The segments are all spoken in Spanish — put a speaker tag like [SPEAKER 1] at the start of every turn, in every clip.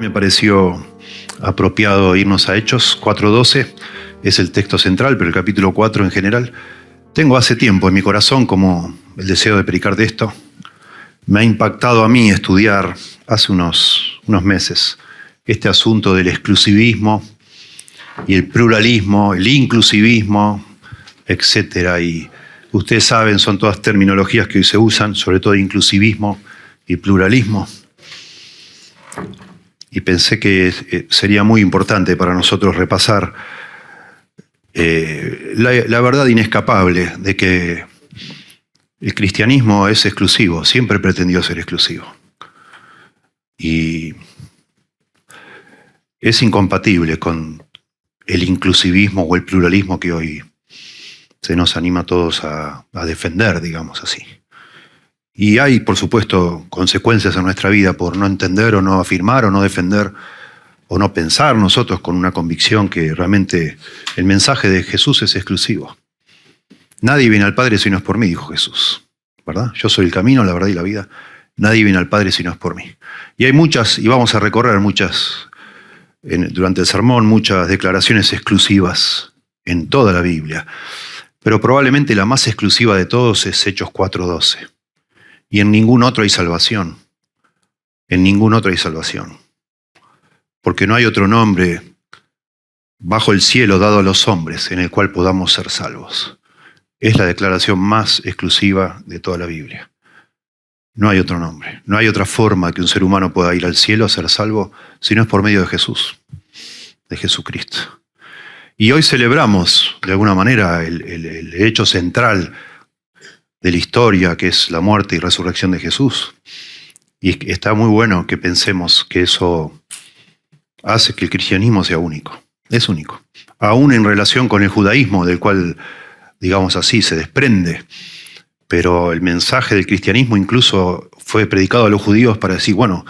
[SPEAKER 1] Me pareció apropiado irnos a Hechos 4:12, es el texto central, pero el capítulo 4 en general. Tengo hace tiempo en mi corazón como el deseo de predicar de esto. Me ha impactado a mí estudiar hace unos meses este asunto del exclusivismo y el pluralismo, el inclusivismo, etc. Y ustedes saben, son todas terminologías que hoy se usan, sobre todo inclusivismo y pluralismo. Y pensé que sería muy importante para nosotros repasar la verdad inescapable de que el cristianismo es exclusivo, siempre pretendió ser exclusivo. Y es incompatible con el inclusivismo o el pluralismo que hoy se nos anima a todos a defender, digamos así. Y hay, por supuesto, consecuencias en nuestra vida por no entender o no afirmar o no defender o no pensar nosotros con una convicción que realmente el mensaje de Jesús es exclusivo. Nadie viene al Padre si no es por mí, dijo Jesús, ¿verdad? Yo soy el camino, la verdad y la vida. Nadie viene al Padre si no es por mí. Y hay muchas, y vamos a recorrer muchas, durante el sermón, muchas declaraciones exclusivas en toda la Biblia. Pero probablemente la más exclusiva de todos es Hechos 4:12. Y en ningún otro hay salvación. En ningún otro hay salvación. Porque no hay otro nombre bajo el cielo dado a los hombres en el cual podamos ser salvos. Es la declaración más exclusiva de toda la Biblia. No hay otro nombre. No hay otra forma que un ser humano pueda ir al cielo a ser salvo si no es por medio de Jesús, de Jesucristo. Y hoy celebramos, de alguna manera, el hecho central de la historia, que es la muerte y resurrección de Jesús. Y está muy bueno que pensemos que eso hace que el cristianismo sea único. Es único. Aún en relación con el judaísmo, del cual, digamos así, se desprende. Pero el mensaje del cristianismo incluso fue predicado a los judíos para decir, bueno,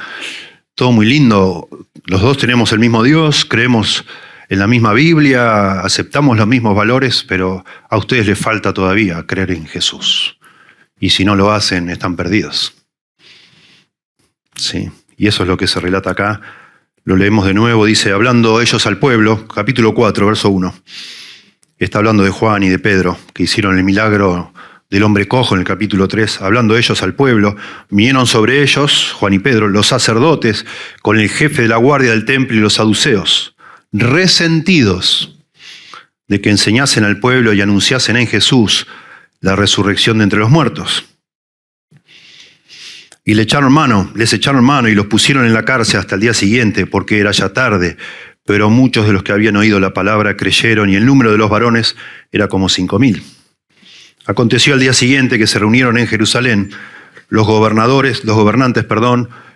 [SPEAKER 1] todo muy lindo, los dos tenemos el mismo Dios, creemos en la misma Biblia, aceptamos los mismos valores, pero a ustedes les falta todavía creer en Jesús. Y si no lo hacen, están perdidos. Sí, y eso es lo que se relata acá. Lo leemos de nuevo, dice, hablando ellos al pueblo, capítulo 4, verso 1. Está hablando de Juan y de Pedro, que hicieron el milagro del hombre cojo en el capítulo 3. Hablando ellos al pueblo, vinieron sobre ellos, Juan y Pedro, los sacerdotes, con el jefe de la guardia del templo y los saduceos, resentidos de que enseñasen al pueblo y anunciasen en Jesús la resurrección de entre los muertos. Y les echaron mano y los pusieron en la cárcel hasta el día siguiente, porque era ya tarde. Pero muchos de los que habían oído la palabra creyeron, y el número de los varones era como 5.000. Aconteció al día siguiente que se reunieron en Jerusalén los gobernantes,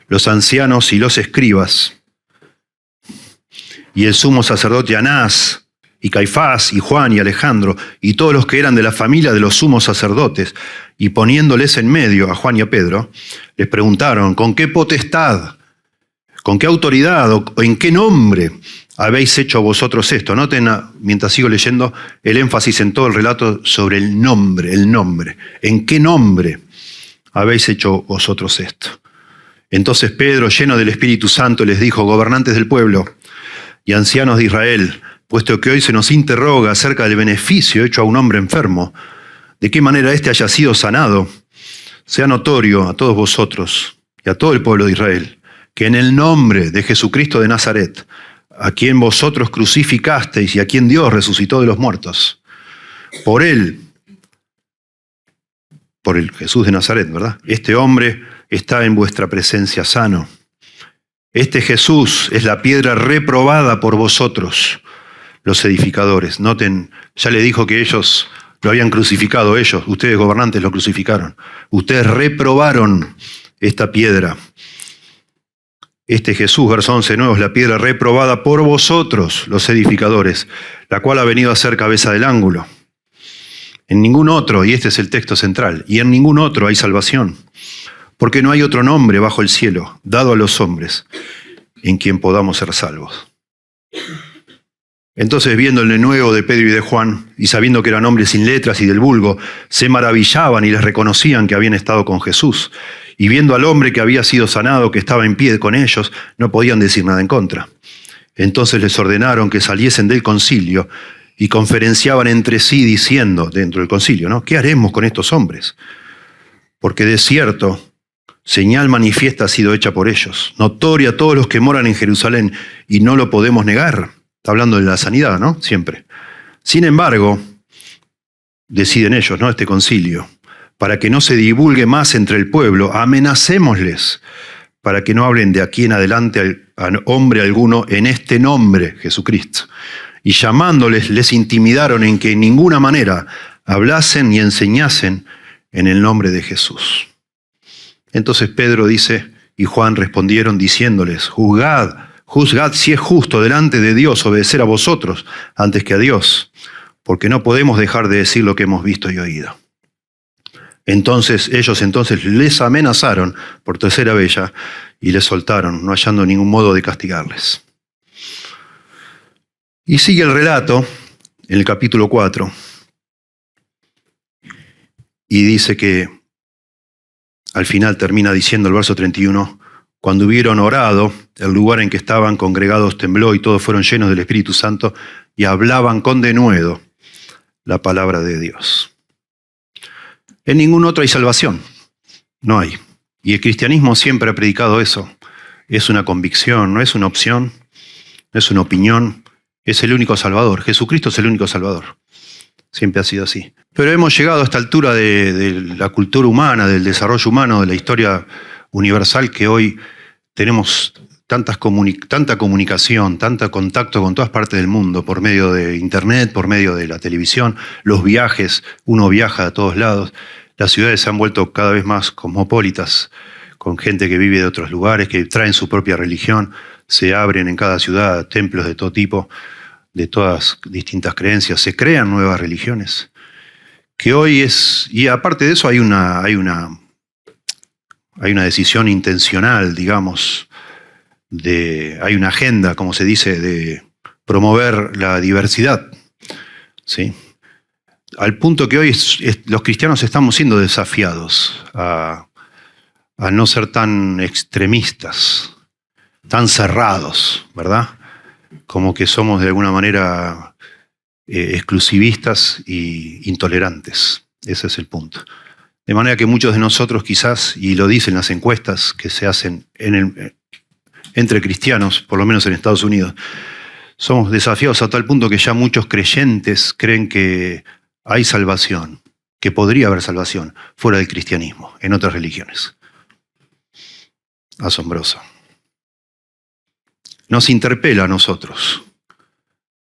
[SPEAKER 1] los ancianos y los escribas, y el sumo sacerdote Anás, y Caifás, y Juan, y Alejandro, y todos los que eran de la familia de los sumos sacerdotes, y poniéndoles en medio a Juan y a Pedro, les preguntaron, ¿con qué potestad, con qué autoridad o en qué nombre habéis hecho vosotros esto? Noten, mientras sigo leyendo, el énfasis en todo el relato sobre el nombre. ¿En qué nombre habéis hecho vosotros esto? Entonces Pedro, lleno del Espíritu Santo, les dijo, gobernantes del pueblo y ancianos de Israel, puesto que hoy se nos interroga acerca del beneficio hecho a un hombre enfermo, de qué manera éste haya sido sanado, sea notorio a todos vosotros y a todo el pueblo de Israel, que en el nombre de Jesucristo de Nazaret, a quien vosotros crucificasteis y a quien Dios resucitó de los muertos, por el Jesús de Nazaret, ¿verdad? Este hombre está en vuestra presencia sano. Este Jesús es la piedra reprobada por vosotros, los edificadores. Noten, ya le dijo que ellos lo habían crucificado, ustedes gobernantes lo crucificaron. Ustedes reprobaron esta piedra. Este Jesús, verso 11 de nuevo, es la piedra reprobada por vosotros, los edificadores, la cual ha venido a ser cabeza del ángulo. En ningún otro, y este es el texto central, y en ningún otro hay salvación, porque no hay otro nombre bajo el cielo, dado a los hombres, en quien podamos ser salvos. Entonces, viendo el denuedo de Pedro y de Juan, y sabiendo que eran hombres sin letras y del vulgo, se maravillaban y les reconocían que habían estado con Jesús. y viendo al hombre que había sido sanado, que estaba en pie con ellos, no podían decir nada en contra. Entonces les ordenaron que saliesen del concilio y conferenciaban entre sí diciendo, dentro del concilio, ¿no? ¿Qué haremos con estos hombres? Porque de cierto, señal manifiesta ha sido hecha por ellos, notoria a todos los que moran en Jerusalén, y no lo podemos negar. Está hablando de la sanidad, ¿no? Siempre. Sin embargo, deciden ellos, ¿no? Este concilio, para que no se divulgue más entre el pueblo, amenacémosles, para que no hablen de aquí en adelante a hombre alguno en este nombre, Jesucristo. Y llamándoles, les intimidaron en que en ninguna manera hablasen ni enseñasen en el nombre de Jesús. Entonces Pedro dice, y Juan respondieron diciéndoles, juzgad si es justo delante de Dios obedecer a vosotros antes que a Dios, porque no podemos dejar de decir lo que hemos visto y oído. Ellos les amenazaron por tercera vez y les soltaron, no hallando ningún modo de castigarles. Y sigue el relato en el capítulo 4 y dice que al final termina diciendo el verso 31, cuando hubieron orado, el lugar en que estaban congregados tembló y todos fueron llenos del Espíritu Santo y hablaban con denuedo la palabra de Dios. En ningún otro hay salvación, no hay. Y el cristianismo siempre ha predicado eso. Es una convicción, no es una opción, no es una opinión, es el único Salvador. Jesucristo es el único Salvador. Siempre ha sido así. Pero hemos llegado a esta altura de la cultura humana, del desarrollo humano, de la historia universal, que hoy tenemos tanta comunicación, tanto contacto con todas partes del mundo, por medio de internet, por medio de la televisión, los viajes, uno viaja a todos lados. Las ciudades se han vuelto cada vez más cosmopolitas, con gente que vive de otros lugares, que traen su propia religión, se abren en cada ciudad templos de todo tipo, de todas distintas creencias, se crean nuevas religiones. Que hoy es, y aparte de eso hay una decisión intencional, digamos, hay una agenda, como se dice, de promover la diversidad, ¿sí? Al punto que hoy los cristianos estamos siendo desafiados a no ser tan extremistas, tan cerrados, ¿verdad? Como que somos de alguna manera exclusivistas e intolerantes. Ese es el punto. De manera que muchos de nosotros quizás, y lo dicen las encuestas que se hacen entre cristianos, por lo menos en Estados Unidos, somos desafiados a tal punto que ya muchos creyentes creen que hay salvación, que podría haber salvación fuera del cristianismo, en otras religiones. Asombroso. Nos interpela a nosotros.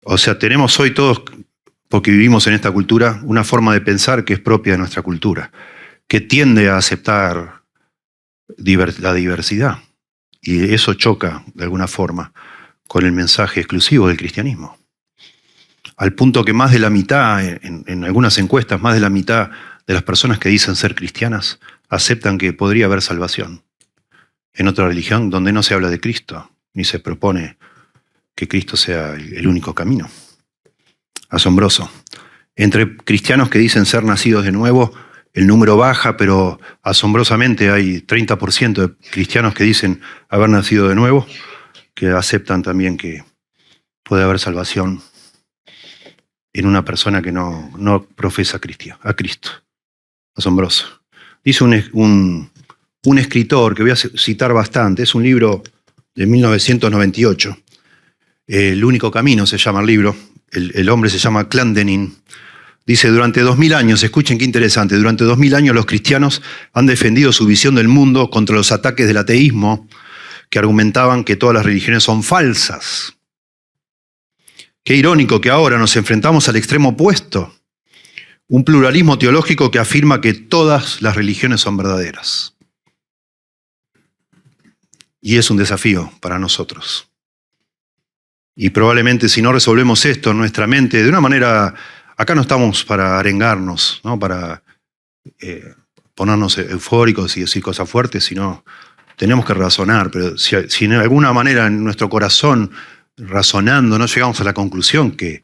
[SPEAKER 1] O sea, tenemos hoy todos, porque vivimos en esta cultura, una forma de pensar que es propia de nuestra cultura, que tiende a aceptar la diversidad. Y eso choca, de alguna forma, con el mensaje exclusivo del cristianismo. Al punto que más de la mitad, en algunas encuestas, más de la mitad de las personas que dicen ser cristianas aceptan que podría haber salvación en otra religión donde no se habla de Cristo, ni se propone que Cristo sea el único camino. Asombroso. Entre cristianos que dicen ser nacidos de nuevo, el número baja, pero asombrosamente hay 30% de cristianos que dicen haber nacido de nuevo, que aceptan también que puede haber salvación en una persona que no profesa a Cristo. Asombroso. Dice un escritor que voy a citar bastante, es un libro de 1998, El único camino se llama el libro, el hombre se llama Clendenin. Dice, durante 2000 años, escuchen qué interesante, durante 2000 años los cristianos han defendido su visión del mundo contra los ataques del ateísmo que argumentaban que todas las religiones son falsas. Qué irónico que ahora nos enfrentamos al extremo opuesto, un pluralismo teológico que afirma que todas las religiones son verdaderas. Y es un desafío para nosotros. Y probablemente si no resolvemos esto en nuestra mente, de una manera, acá no estamos para arengarnos, ¿no? Para ponernos eufóricos y decir cosas fuertes, sino tenemos que razonar. Pero si en alguna manera en nuestro corazón, razonando, no llegamos a la conclusión que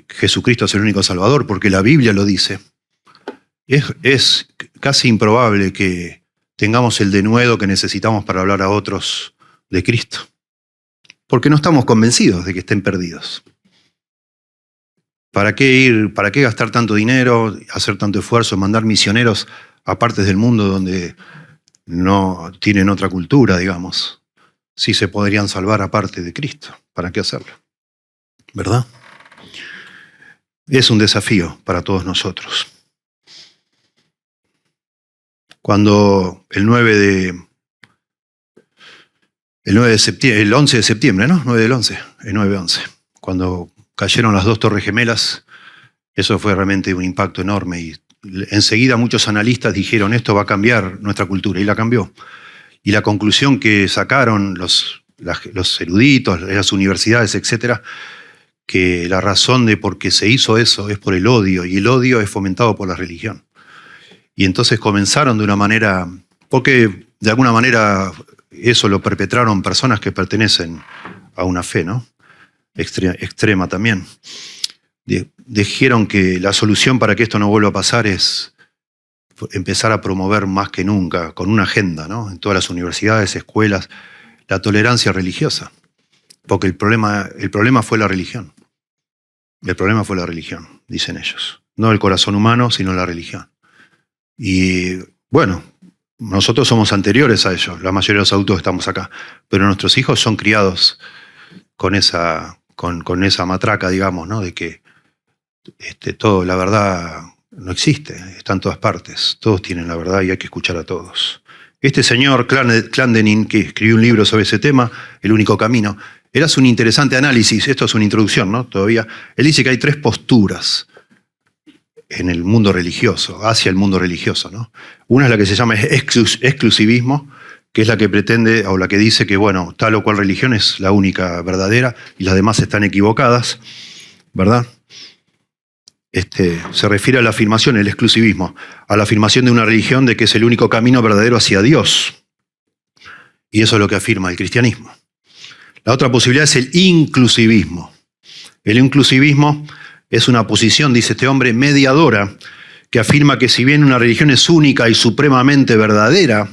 [SPEAKER 1] Jesucristo es el único Salvador, porque la Biblia lo dice, es casi improbable que tengamos el denuedo que necesitamos para hablar a otros de Cristo. Porque no estamos convencidos de que estén perdidos. ¿Para qué ir? ¿Para qué gastar tanto dinero, hacer tanto esfuerzo, mandar misioneros a partes del mundo donde no tienen otra cultura, digamos? Si se podrían salvar aparte de Cristo. ¿Para qué hacerlo? ¿Verdad? Es un desafío para todos nosotros. Cuando el 11 de septiembre, ¿no? 9 del 11, el 9/11, cuando cayeron las dos torres gemelas, eso fue realmente un impacto enorme y enseguida muchos analistas dijeron esto va a cambiar nuestra cultura, y la cambió. Y la conclusión que sacaron los eruditos, las universidades, etcétera, que la razón de por qué se hizo eso es por el odio, y el odio es fomentado por la religión. Y entonces comenzaron de una manera, porque de alguna manera eso lo perpetraron personas que pertenecen a una fe, ¿no? Extrema también. Dijeron que la solución para que esto no vuelva a pasar es empezar a promover más que nunca, con una agenda, ¿no? En todas las universidades, escuelas, la tolerancia religiosa. Porque el problema fue la religión. El problema fue la religión, dicen ellos. No el corazón humano, sino la religión. Y bueno, nosotros somos anteriores a ellos, la mayoría de los adultos estamos acá, pero nuestros hijos son criados con esa matraca, digamos, ¿no? De que todo, la verdad no existe, está en todas partes, todos tienen la verdad y hay que escuchar a todos. Este señor Clendenin, que escribió un libro sobre ese tema, El único camino, él hace un interesante análisis, esto es una introducción, ¿no? Todavía, él dice que hay 3 posturas en el mundo religioso, hacia el mundo religioso, ¿no? Una es la que se llama exclusivismo, que es la que pretende, o la que dice que, bueno, tal o cual religión es la única verdadera y las demás están equivocadas, ¿verdad? Se refiere a la afirmación, el exclusivismo, a la afirmación de una religión de que es el único camino verdadero hacia Dios. Y eso es lo que afirma el cristianismo. La otra posibilidad es el inclusivismo. El inclusivismo es una posición, dice este hombre, mediadora, que afirma que si bien una religión es única y supremamente verdadera,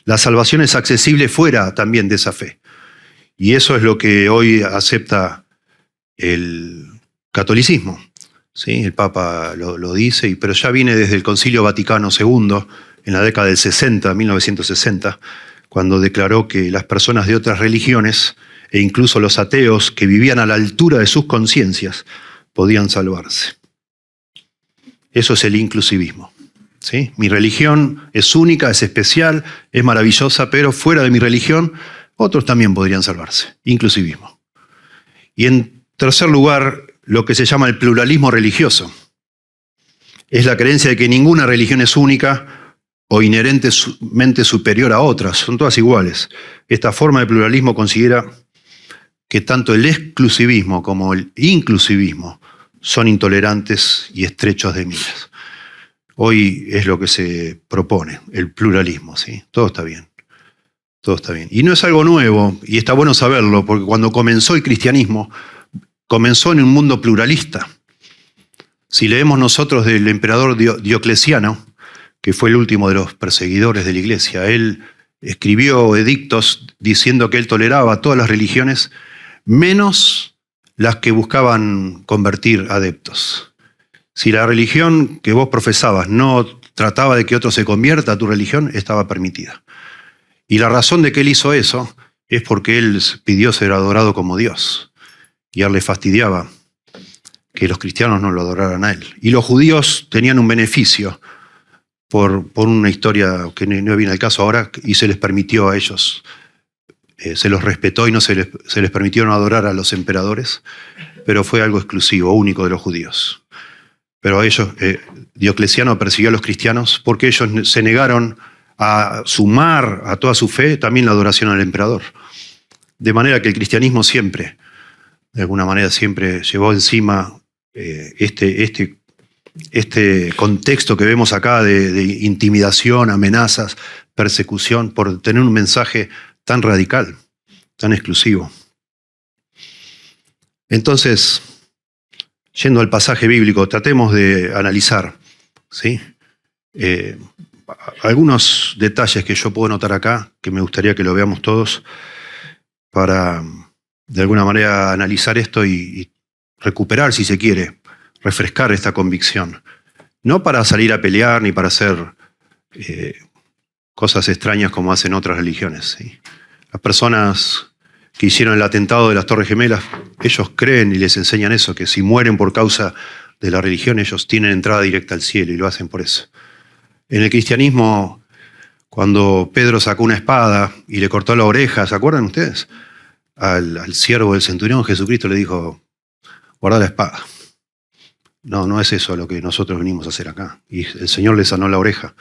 [SPEAKER 1] la salvación es accesible fuera también de esa fe. Y eso es lo que hoy acepta el catolicismo. ¿Sí? El Papa lo dice, pero ya viene desde el Concilio Vaticano II, en la década del 60, 1960, cuando declaró que las personas de otras religiones, e incluso los ateos que vivían a la altura de sus conciencias, podían salvarse. Eso es el inclusivismo. ¿Sí? Mi religión es única, es especial, es maravillosa, pero fuera de mi religión, otros también podrían salvarse. Inclusivismo. Y en tercer lugar, lo que se llama el pluralismo religioso. Es la creencia de que ninguna religión es única o inherentemente superior a otras, son todas iguales. Esta forma de pluralismo considera que tanto el exclusivismo como el inclusivismo son intolerantes y estrechos de miras. Hoy es lo que se propone, el pluralismo, ¿sí? Todo está bien. Todo está bien. Y no es algo nuevo, y está bueno saberlo, porque cuando comenzó el cristianismo, comenzó en un mundo pluralista. Si leemos nosotros del emperador Diocleciano, que fue el último de los perseguidores de la iglesia, él escribió edictos diciendo que él toleraba todas las religiones, menos las que buscaban convertir adeptos. Si la religión que vos profesabas no trataba de que otro se convierta a tu religión, estaba permitida. Y la razón de que él hizo eso es porque él pidió ser adorado como Dios. Y a él le fastidiaba que los cristianos no lo adoraran a él. Y los judíos tenían un beneficio por una historia que no viene al caso ahora, y se les permitió a ellos, se los respetó y no se les permitió no adorar a los emperadores, pero fue algo exclusivo, único de los judíos. Pero a ellos, Diocleciano persiguió a los cristianos porque ellos se negaron a sumar a toda su fe también la adoración al emperador. De manera que el cristianismo siempre, de alguna manera, siempre llevó encima este contexto que vemos acá de intimidación, amenazas, persecución, por tener un mensaje tan radical, tan exclusivo. Entonces, yendo al pasaje bíblico, tratemos de analizar, ¿sí? algunos detalles que yo puedo notar acá, que me gustaría que lo veamos todos, para de alguna manera analizar esto y recuperar, si se quiere, refrescar esta convicción. No para salir a pelear ni para hacer cosas extrañas como hacen otras religiones, ¿sí? Las personas que hicieron el atentado de las Torres Gemelas, ellos creen y les enseñan eso, que si mueren por causa de la religión, ellos tienen entrada directa al cielo y lo hacen por eso. En el cristianismo, cuando Pedro sacó una espada y le cortó la oreja, ¿se acuerdan ustedes? Al siervo del centurión, Jesucristo le dijo, guarda la espada. No, no es eso lo que nosotros venimos a hacer acá. Y el Señor le sanó la oreja.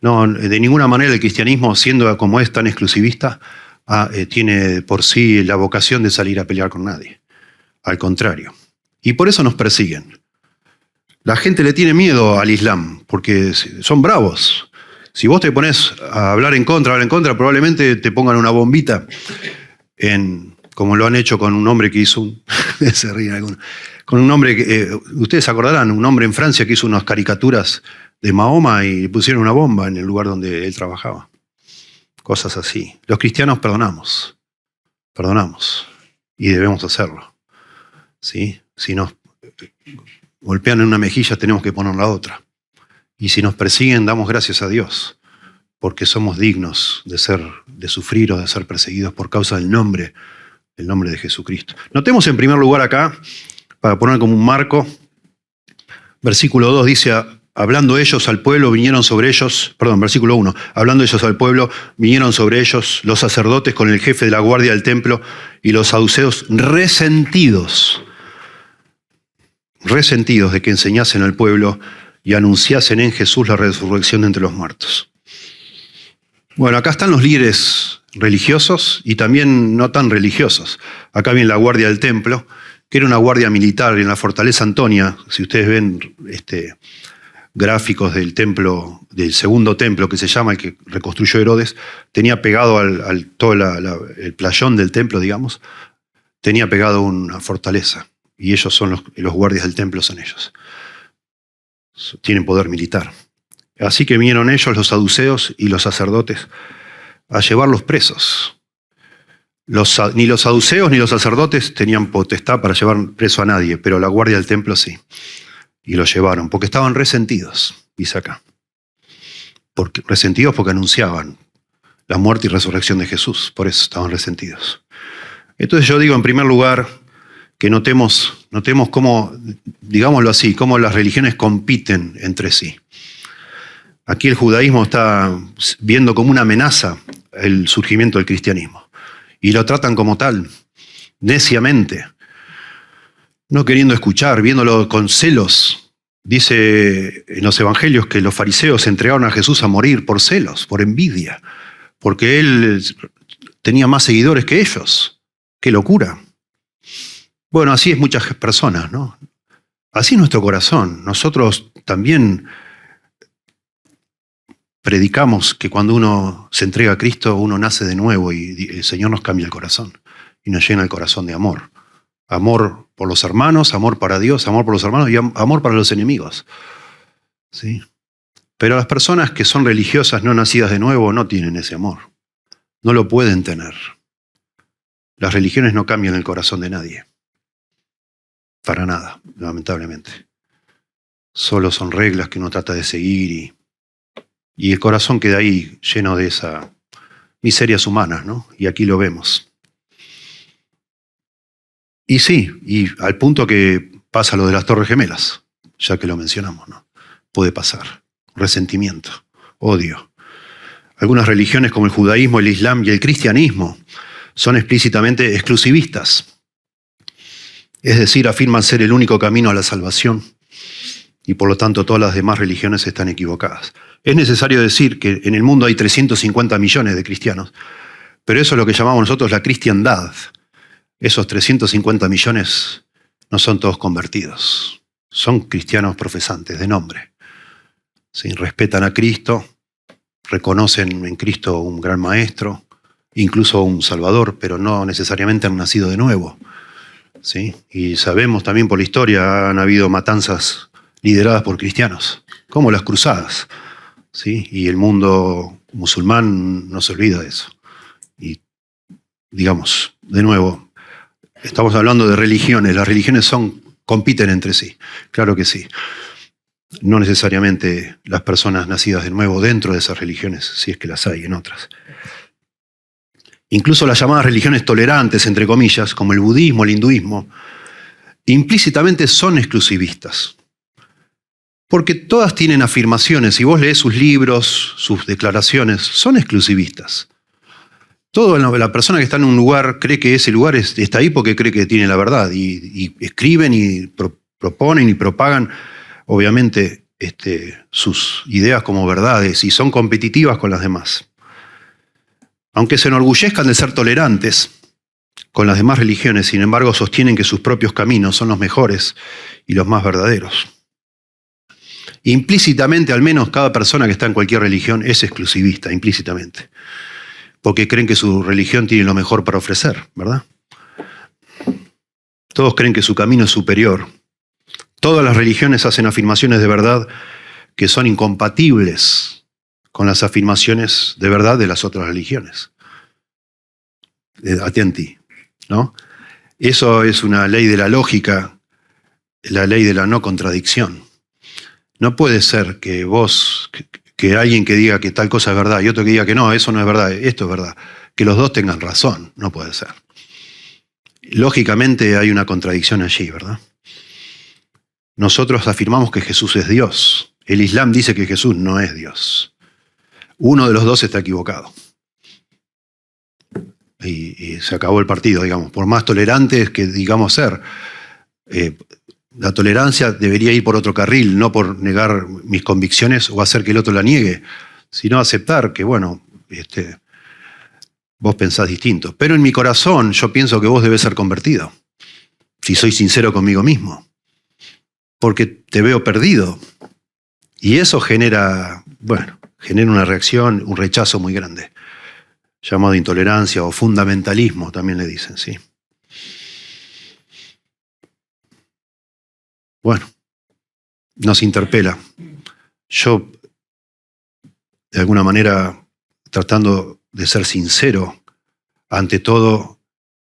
[SPEAKER 1] No, de ninguna manera el cristianismo, siendo como es tan exclusivista, tiene por sí la vocación de salir a pelear con nadie. Al contrario. Y por eso nos persiguen. La gente le tiene miedo al Islam, porque son bravos. Si vos te pones a hablar en contra, probablemente te pongan una bombita, como lo han hecho con un hombre que hizo se ríen algunos. Con un hombre que, ustedes se acordarán, un hombre en Francia que hizo unas caricaturas de Mahoma y pusieron una bomba en el lugar donde él trabajaba. Cosas así. Los cristianos perdonamos y debemos hacerlo. ¿Sí? Si nos golpean en una mejilla tenemos que poner la otra. Y si nos persiguen damos gracias a Dios, porque somos dignos de sufrir o de ser perseguidos por causa del nombre de Jesucristo. Notemos en primer lugar acá, para poner como un marco, versículo 2 dice, hablando ellos al pueblo, vinieron sobre ellos, versículo 1, hablando ellos al pueblo, vinieron sobre ellos los sacerdotes con el jefe de la guardia del templo y los saduceos resentidos de que enseñasen al pueblo y anunciasen en Jesús la resurrección de entre los muertos. Bueno, acá están los líderes religiosos y también no tan religiosos. Acá viene la guardia del templo, que era una guardia militar en la fortaleza Antonia. Si ustedes ven gráficos del templo, del segundo templo que se llama, el que reconstruyó Herodes, tenía pegado todo el playón del templo, digamos, tenía pegado una fortaleza. Y ellos son los guardias del templo, son ellos. Tienen poder militar. Así que vinieron ellos, los saduceos y los sacerdotes, a llevarlos presos. Ni los saduceos ni los sacerdotes tenían potestad para llevar preso a nadie, pero la guardia del templo sí. Y lo llevaron, porque estaban resentidos, dice acá. Resentidos porque anunciaban la muerte y resurrección de Jesús, por eso estaban resentidos. Entonces yo digo, en primer lugar, que notemos cómo, digámoslo así, cómo las religiones compiten entre sí. Aquí el judaísmo está viendo como una amenaza el surgimiento del cristianismo. Y lo tratan como tal, neciamente, no queriendo escuchar, viéndolo con celos. Dice en los evangelios que los fariseos entregaron a Jesús a morir por celos, por envidia, porque él tenía más seguidores que ellos. ¡Qué locura! Bueno, así es muchas personas, ¿no? Así es nuestro corazón. Nosotros también predicamos que cuando uno se entrega a Cristo, uno nace de nuevo y el Señor nos cambia el corazón y nos llena el corazón de amor. Amor por los hermanos, amor para Dios, amor por los hermanos y amor para los enemigos. ¿Sí? Pero las personas que son religiosas, no nacidas de nuevo, no tienen ese amor. No lo pueden tener. Las religiones no cambian el corazón de nadie. Para nada, lamentablemente. Solo son reglas que uno trata de seguir y el corazón queda ahí lleno de esas miserias humanas, ¿no? Y aquí lo vemos. Y sí, y al punto que pasa lo de las Torres Gemelas, ya que lo mencionamos, ¿no? Puede pasar. Resentimiento, odio. Algunas religiones como el judaísmo, el islam y el cristianismo son explícitamente exclusivistas. Es decir, afirman ser el único camino a la salvación y por lo tanto todas las demás religiones están equivocadas. Es necesario decir que en el mundo hay 350 millones de cristianos, pero eso es lo que llamamos nosotros la cristiandad. Esos 350 millones no son todos convertidos, son cristianos profesantes de nombre. ¿Sí? Respetan a Cristo, reconocen en Cristo un gran maestro, incluso un salvador, pero no necesariamente han nacido de nuevo. ¿Sí? Y sabemos también por la historia han habido matanzas lideradas por cristianos, como las cruzadas, ¿sí? Y el mundo musulmán no se olvida de eso. Y digamos, de nuevo, estamos hablando de religiones. Las religiones compiten entre sí, claro que sí. No necesariamente las personas nacidas de nuevo dentro de esas religiones, si es que las hay en otras. Incluso las llamadas religiones tolerantes, entre comillas, como el budismo, el hinduismo, implícitamente son exclusivistas. Porque todas tienen afirmaciones, si vos lees sus libros, sus declaraciones, son exclusivistas. La persona que está en un lugar cree que ese lugar está ahí porque cree que tiene la verdad. Y escriben y proponen y propagan, obviamente, sus ideas como verdades y son competitivas con las demás. Aunque se enorgullezcan de ser tolerantes con las demás religiones, sin embargo sostienen que sus propios caminos son los mejores y los más verdaderos. Implícitamente, al menos cada persona que está en cualquier religión es exclusivista, implícitamente. Porque creen que su religión tiene lo mejor para ofrecer, ¿verdad? Todos creen que su camino es superior. Todas las religiones hacen afirmaciones de verdad que son incompatibles con las afirmaciones de verdad de las otras religiones. Atenti, ¿no? Eso es una ley de la lógica, la ley de la no contradicción. No puede ser que que alguien que diga que tal cosa es verdad y otro que diga que no, eso no es verdad, esto es verdad. Que los dos tengan razón, no puede ser. Lógicamente hay una contradicción allí, ¿verdad? Nosotros afirmamos que Jesús es Dios. El Islam dice que Jesús no es Dios. Uno de los dos está equivocado. Y se acabó el partido, digamos. Por más tolerantes que digamos ser, la tolerancia debería ir por otro carril, no por negar mis convicciones o hacer que el otro la niegue, sino aceptar que, bueno, vos pensás distinto. Pero en mi corazón yo pienso que vos debés ser convertido, si soy sincero conmigo mismo. Porque te veo perdido. Y eso genera una reacción, un rechazo muy grande, llamado intolerancia o fundamentalismo, también le dicen, ¿sí? Bueno, nos interpela. Yo, de alguna manera, tratando de ser sincero, ante todo,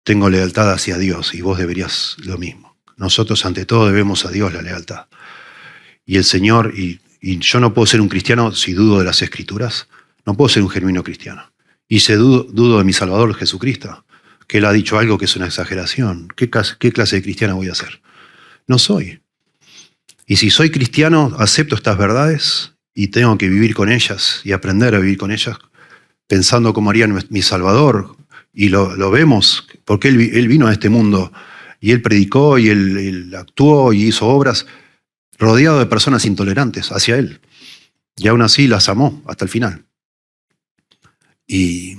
[SPEAKER 1] tengo lealtad hacia Dios y vos deberías lo mismo. Nosotros, ante todo, debemos a Dios la lealtad. Y el Señor, y yo no puedo ser un cristiano si dudo de las Escrituras, no puedo ser un genuino cristiano. Y si dudo de mi Salvador Jesucristo, que Él ha dicho algo que es una exageración. ¿Qué clase de cristiano voy a ser? No soy. Y si soy cristiano, acepto estas verdades y tengo que vivir con ellas y aprender a vivir con ellas, pensando cómo haría mi Salvador. Y lo vemos, porque él vino a este mundo y Él predicó y él actuó y hizo obras rodeado de personas intolerantes hacia Él. Y aún así las amó hasta el final. Y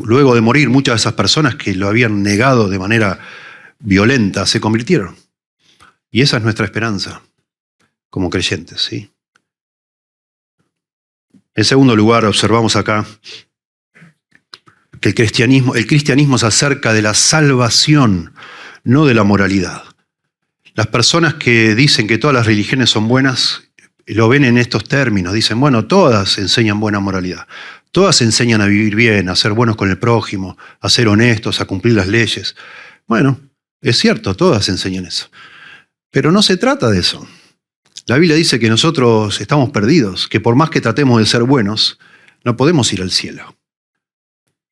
[SPEAKER 1] luego de morir, muchas de esas personas que lo habían negado de manera violenta se convirtieron. Y esa es nuestra esperanza como creyentes, ¿sí? En segundo lugar, observamos acá que el cristianismo es acerca de la salvación, no de la moralidad. Las personas que dicen que todas las religiones son buenas lo ven en estos términos. Dicen, bueno, todas enseñan buena moralidad. Todas enseñan a vivir bien, a ser buenos con el prójimo, a ser honestos, a cumplir las leyes. Bueno, es cierto, todas enseñan eso. Pero no se trata de eso. La Biblia dice que nosotros estamos perdidos, que por más que tratemos de ser buenos, no podemos ir al cielo.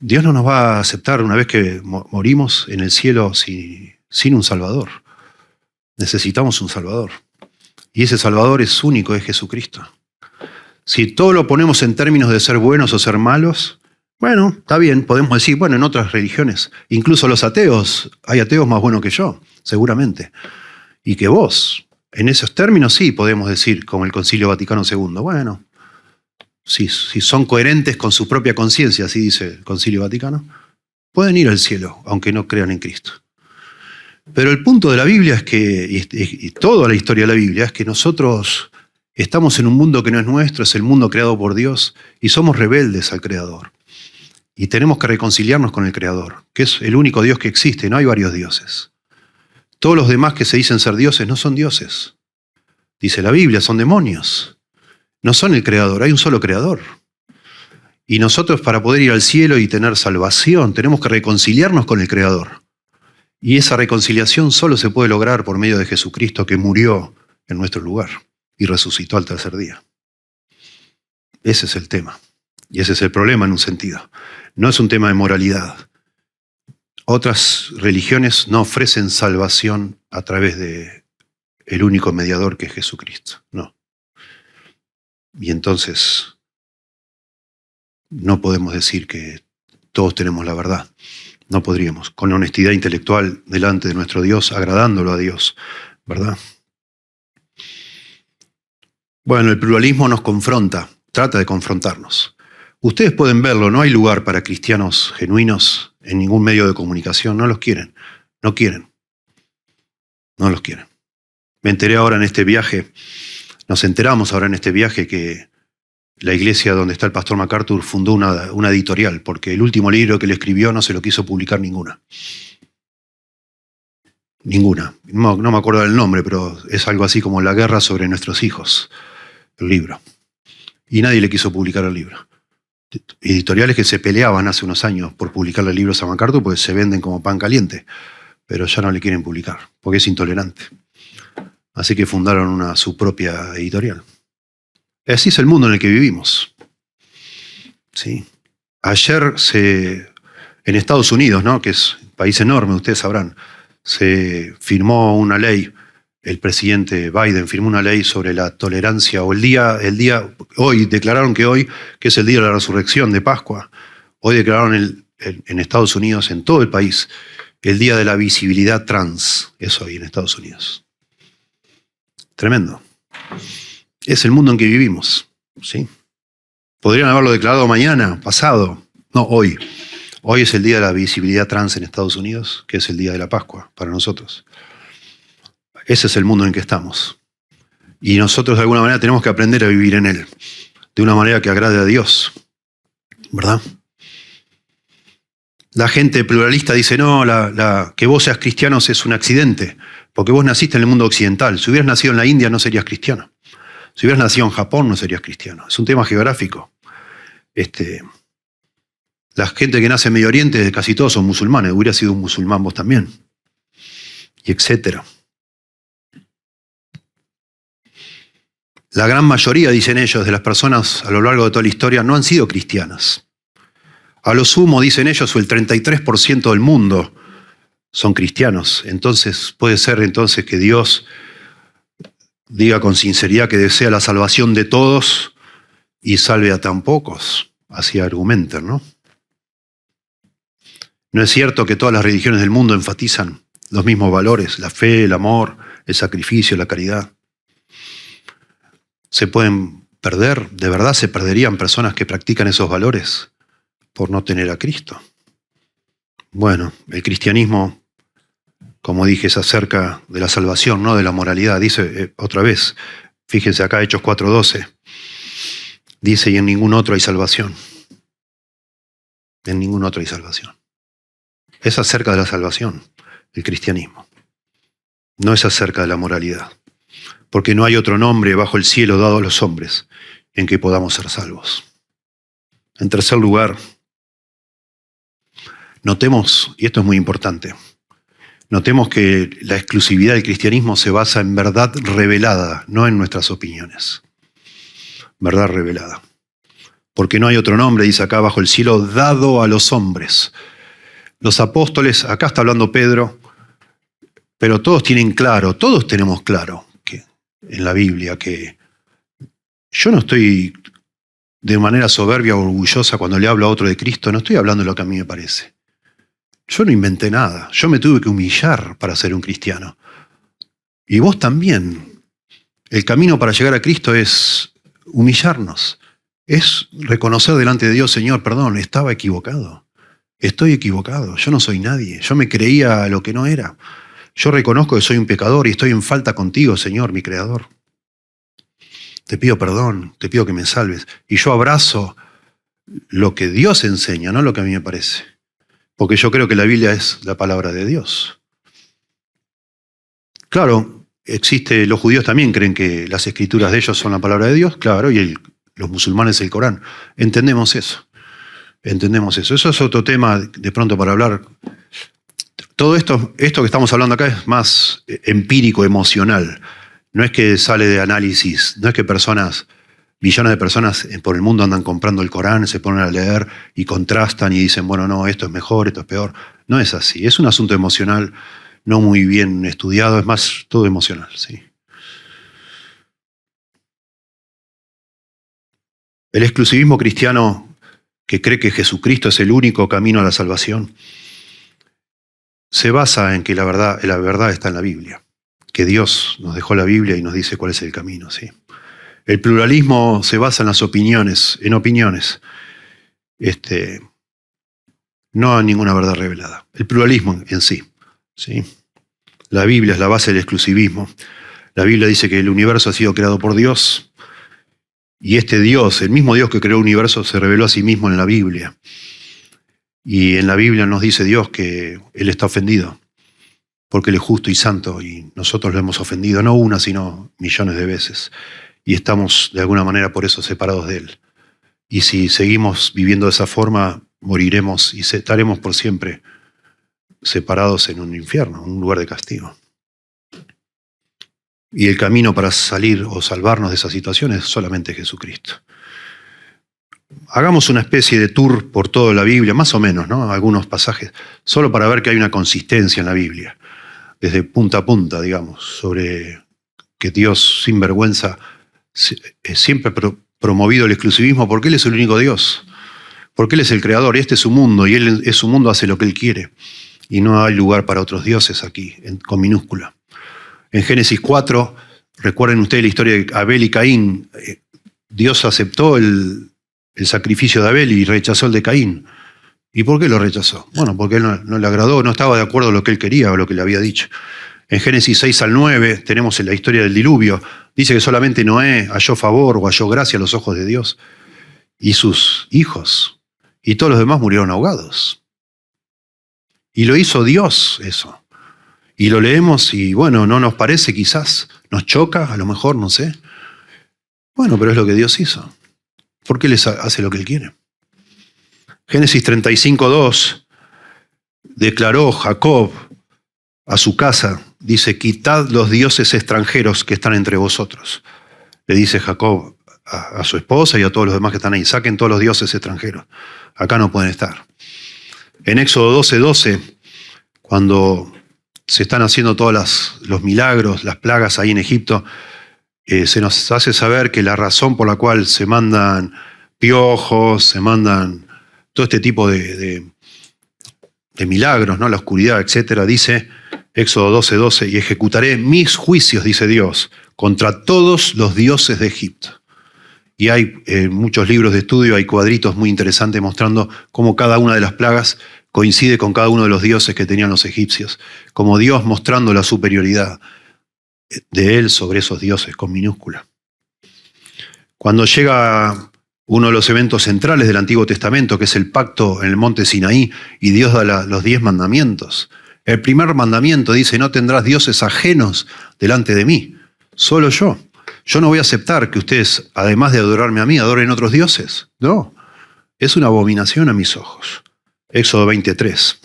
[SPEAKER 1] Dios no nos va a aceptar una vez que morimos en el cielo sin un Salvador. Necesitamos un Salvador. Y ese Salvador es único, es Jesucristo. Si todo lo ponemos en términos de ser buenos o ser malos, bueno, está bien, podemos decir, bueno, en otras religiones, incluso los ateos, hay ateos más buenos que yo, seguramente. Y que vos, en esos términos sí podemos decir, como el Concilio Vaticano II, bueno, si son coherentes con su propia conciencia, así dice el Concilio Vaticano, pueden ir al cielo, aunque no crean en Cristo. Pero el punto de la Biblia es que, y toda la historia de la Biblia, es que nosotros estamos en un mundo que no es nuestro, es el mundo creado por Dios, y somos rebeldes al Creador. Y tenemos que reconciliarnos con el Creador, que es el único Dios que existe, no hay varios dioses. Todos los demás que se dicen ser dioses no son dioses. Dice la Biblia, son demonios. No son el creador, hay un solo creador. Y nosotros, para poder ir al cielo y tener salvación, tenemos que reconciliarnos con el creador. Y esa reconciliación solo se puede lograr por medio de Jesucristo, que murió en nuestro lugar y resucitó al tercer día. Ese es el tema. Y ese es el problema en un sentido. No es un tema de moralidad. Otras religiones no ofrecen salvación a través de el único mediador que es Jesucristo. No. Y entonces no podemos decir que todos tenemos la verdad. No podríamos, con honestidad intelectual delante de nuestro Dios, agradándolo a Dios, ¿verdad? Bueno, el pluralismo nos confronta, trata de confrontarnos. Ustedes pueden verlo, no hay lugar para cristianos genuinos en ningún medio de comunicación, no los quieren, no quieren, no los quieren. Me enteré ahora en este viaje, nos enteramos ahora en este viaje que la iglesia donde está el pastor MacArthur fundó una editorial, porque el último libro que le escribió no se lo quiso publicar ninguna. Ninguna. No me acuerdo del nombre, pero es algo así como La guerra sobre nuestros hijos, el libro. Y nadie le quiso publicar el libro. Editoriales que se peleaban hace unos años por publicarle libros a MacArthur, pues se venden como pan caliente, pero ya no le quieren publicar, porque es intolerante. Así que fundaron su propia editorial. Así es el mundo en el que vivimos. ¿Sí? Ayer en Estados Unidos, ¿no?, que es un país enorme, ustedes sabrán, se firmó una ley, el presidente Biden firmó una ley sobre la tolerancia, o hoy declararon que es el día de la resurrección de Pascua, hoy declararon en Estados Unidos, en todo el país, el día de la visibilidad trans, es hoy en Estados Unidos. Tremendo. Es el mundo en que vivimos, ¿sí? Podrían haberlo declarado mañana, pasado, no, hoy. Hoy es el día de la visibilidad trans en Estados Unidos, que es el día de la Pascua para nosotros. Ese es el mundo en que estamos. Y nosotros de alguna manera tenemos que aprender a vivir en él, de una manera que agrade a Dios, ¿verdad? La gente pluralista dice, no, que vos seas cristiano es un accidente, porque vos naciste en el mundo occidental. Si hubieras nacido en la India no serías cristiano. Si hubieras nacido en Japón no serías cristiano. Es un tema geográfico. La gente que nace en Medio Oriente casi todos son musulmanes. Hubiera sido un musulmán vos también. Y etcétera. La gran mayoría, dicen ellos, de las personas a lo largo de toda la historia no han sido cristianas. A lo sumo, dicen ellos, el 33% del mundo son cristianos. Entonces puede ser entonces que Dios diga con sinceridad que desea la salvación de todos y salve a tan pocos. Así argumentan, ¿no? No es cierto que todas las religiones del mundo enfatizan los mismos valores, la fe, el amor, el sacrificio, la caridad. ¿Se pueden perder? ¿De verdad se perderían personas que practican esos valores por no tener a Cristo? Bueno, el cristianismo, como dije, es acerca de la salvación, no de la moralidad. Dice otra vez, fíjense acá, Hechos 4:12, dice, y en ningún otro hay salvación. En ningún otro hay salvación. Es acerca de la salvación, el cristianismo. No es acerca de la moralidad. Porque no hay otro nombre bajo el cielo dado a los hombres en que podamos ser salvos. En tercer lugar, notemos, y esto es muy importante, notemos que la exclusividad del cristianismo se basa en verdad revelada, no en nuestras opiniones. Verdad revelada. Porque no hay otro nombre, dice acá, bajo el cielo dado a los hombres. Los apóstoles, acá está hablando Pedro, pero todos tienen claro, todos tenemos claro que en la Biblia que yo no estoy de manera soberbia o orgullosa cuando le hablo a otro de Cristo, no estoy hablando de lo que a mí me parece. Yo no inventé nada, yo me tuve que humillar para ser un cristiano. Y vos también. El camino para llegar a Cristo es humillarnos, es reconocer delante de Dios, Señor, perdón, estaba equivocado, estoy equivocado, yo no soy nadie, yo me creía lo que no era. Yo reconozco que soy un pecador y estoy en falta contigo, Señor, mi Creador. Te pido perdón, te pido que me salves. Y yo abrazo lo que Dios enseña, no lo que a mí me parece. Porque yo creo que la Biblia es la palabra de Dios. Claro, los judíos también creen que las escrituras de ellos son la palabra de Dios, claro, y los musulmanes el Corán. Entendemos eso. Eso es otro tema de pronto para hablar. Todo esto que estamos hablando acá es más empírico, emocional. No es que sale de análisis, no es que millones de personas por el mundo andan comprando el Corán, se ponen a leer y contrastan y dicen, bueno, no, esto es mejor, esto es peor. No es así, es un asunto emocional, no muy bien estudiado, es más todo emocional, sí. El exclusivismo cristiano que cree que Jesucristo es el único camino a la salvación se basa en que la verdad está en la Biblia, que Dios nos dejó la Biblia y nos dice cuál es el camino, ¿sí? El pluralismo se basa en las opiniones, no en ninguna verdad revelada. El pluralismo en sí, ¿sí? La Biblia es la base del exclusivismo. La Biblia dice que el universo ha sido creado por Dios y este Dios, el mismo Dios que creó el universo, se reveló a sí mismo en la Biblia. Y en la Biblia nos dice Dios que Él está ofendido porque Él es justo y santo y nosotros lo hemos ofendido, no una, sino millones de veces. Y estamos de alguna manera por eso separados de Él. Y si seguimos viviendo de esa forma, moriremos y estaremos por siempre separados en un infierno, un lugar de castigo. Y el camino para salir o salvarnos de esa situación es solamente Jesucristo. Hagamos una especie de tour por toda la Biblia, más o menos, ¿no? Algunos pasajes, solo para ver que hay una consistencia en la Biblia, desde punta a punta, digamos, sobre que Dios sin vergüenza siempre ha promovido el exclusivismo porque Él es el único Dios, porque Él es el creador y este es su mundo y Él es su mundo, hace lo que Él quiere y no hay lugar para otros dioses aquí, con minúscula. En Génesis 4, recuerden ustedes la historia de Abel y Caín. Dios aceptó el sacrificio de Abel y rechazó el de Caín. ¿Y por qué lo rechazó? Bueno, porque él no le agradó, no estaba de acuerdo con lo que él quería o lo que le había dicho. En Génesis 6 al 9 tenemos la historia del diluvio. Dice que solamente Noé halló favor o halló gracia a los ojos de Dios y sus hijos. Y todos los demás murieron ahogados. Y lo hizo Dios eso. Y lo leemos y bueno, no nos parece quizás, nos choca, a lo mejor, no sé. Bueno, pero es lo que Dios hizo. ¿Por qué les hace lo que Él quiere? Génesis 35:2 declaró Jacob a su casa, dice, quitad los dioses extranjeros que están entre vosotros. Le dice Jacob a su esposa y a todos los demás que están ahí, saquen todos los dioses extranjeros. Acá no pueden estar. En Éxodo 12:12, cuando se están haciendo todos los milagros, las plagas ahí en Egipto, se nos hace saber que la razón por la cual se mandan piojos, se mandan todo este tipo de milagros, ¿no? La oscuridad, etcétera, dice Éxodo 12:12, y ejecutaré mis juicios, dice Dios, contra todos los dioses de Egipto. Y hay muchos libros de estudio, hay cuadritos muy interesantes mostrando cómo cada una de las plagas coincide con cada uno de los dioses que tenían los egipcios, como Dios mostrando la superioridad de Él sobre esos dioses, con minúscula. Cuando llega uno de los eventos centrales del Antiguo Testamento, que es el pacto en el monte Sinaí, y Dios da los 10 mandamientos. El primer mandamiento dice, no tendrás dioses ajenos delante de mí, solo yo. Yo no voy a aceptar que ustedes, además de adorarme a mí, adoren otros dioses. No, es una abominación a mis ojos. Éxodo 20:3.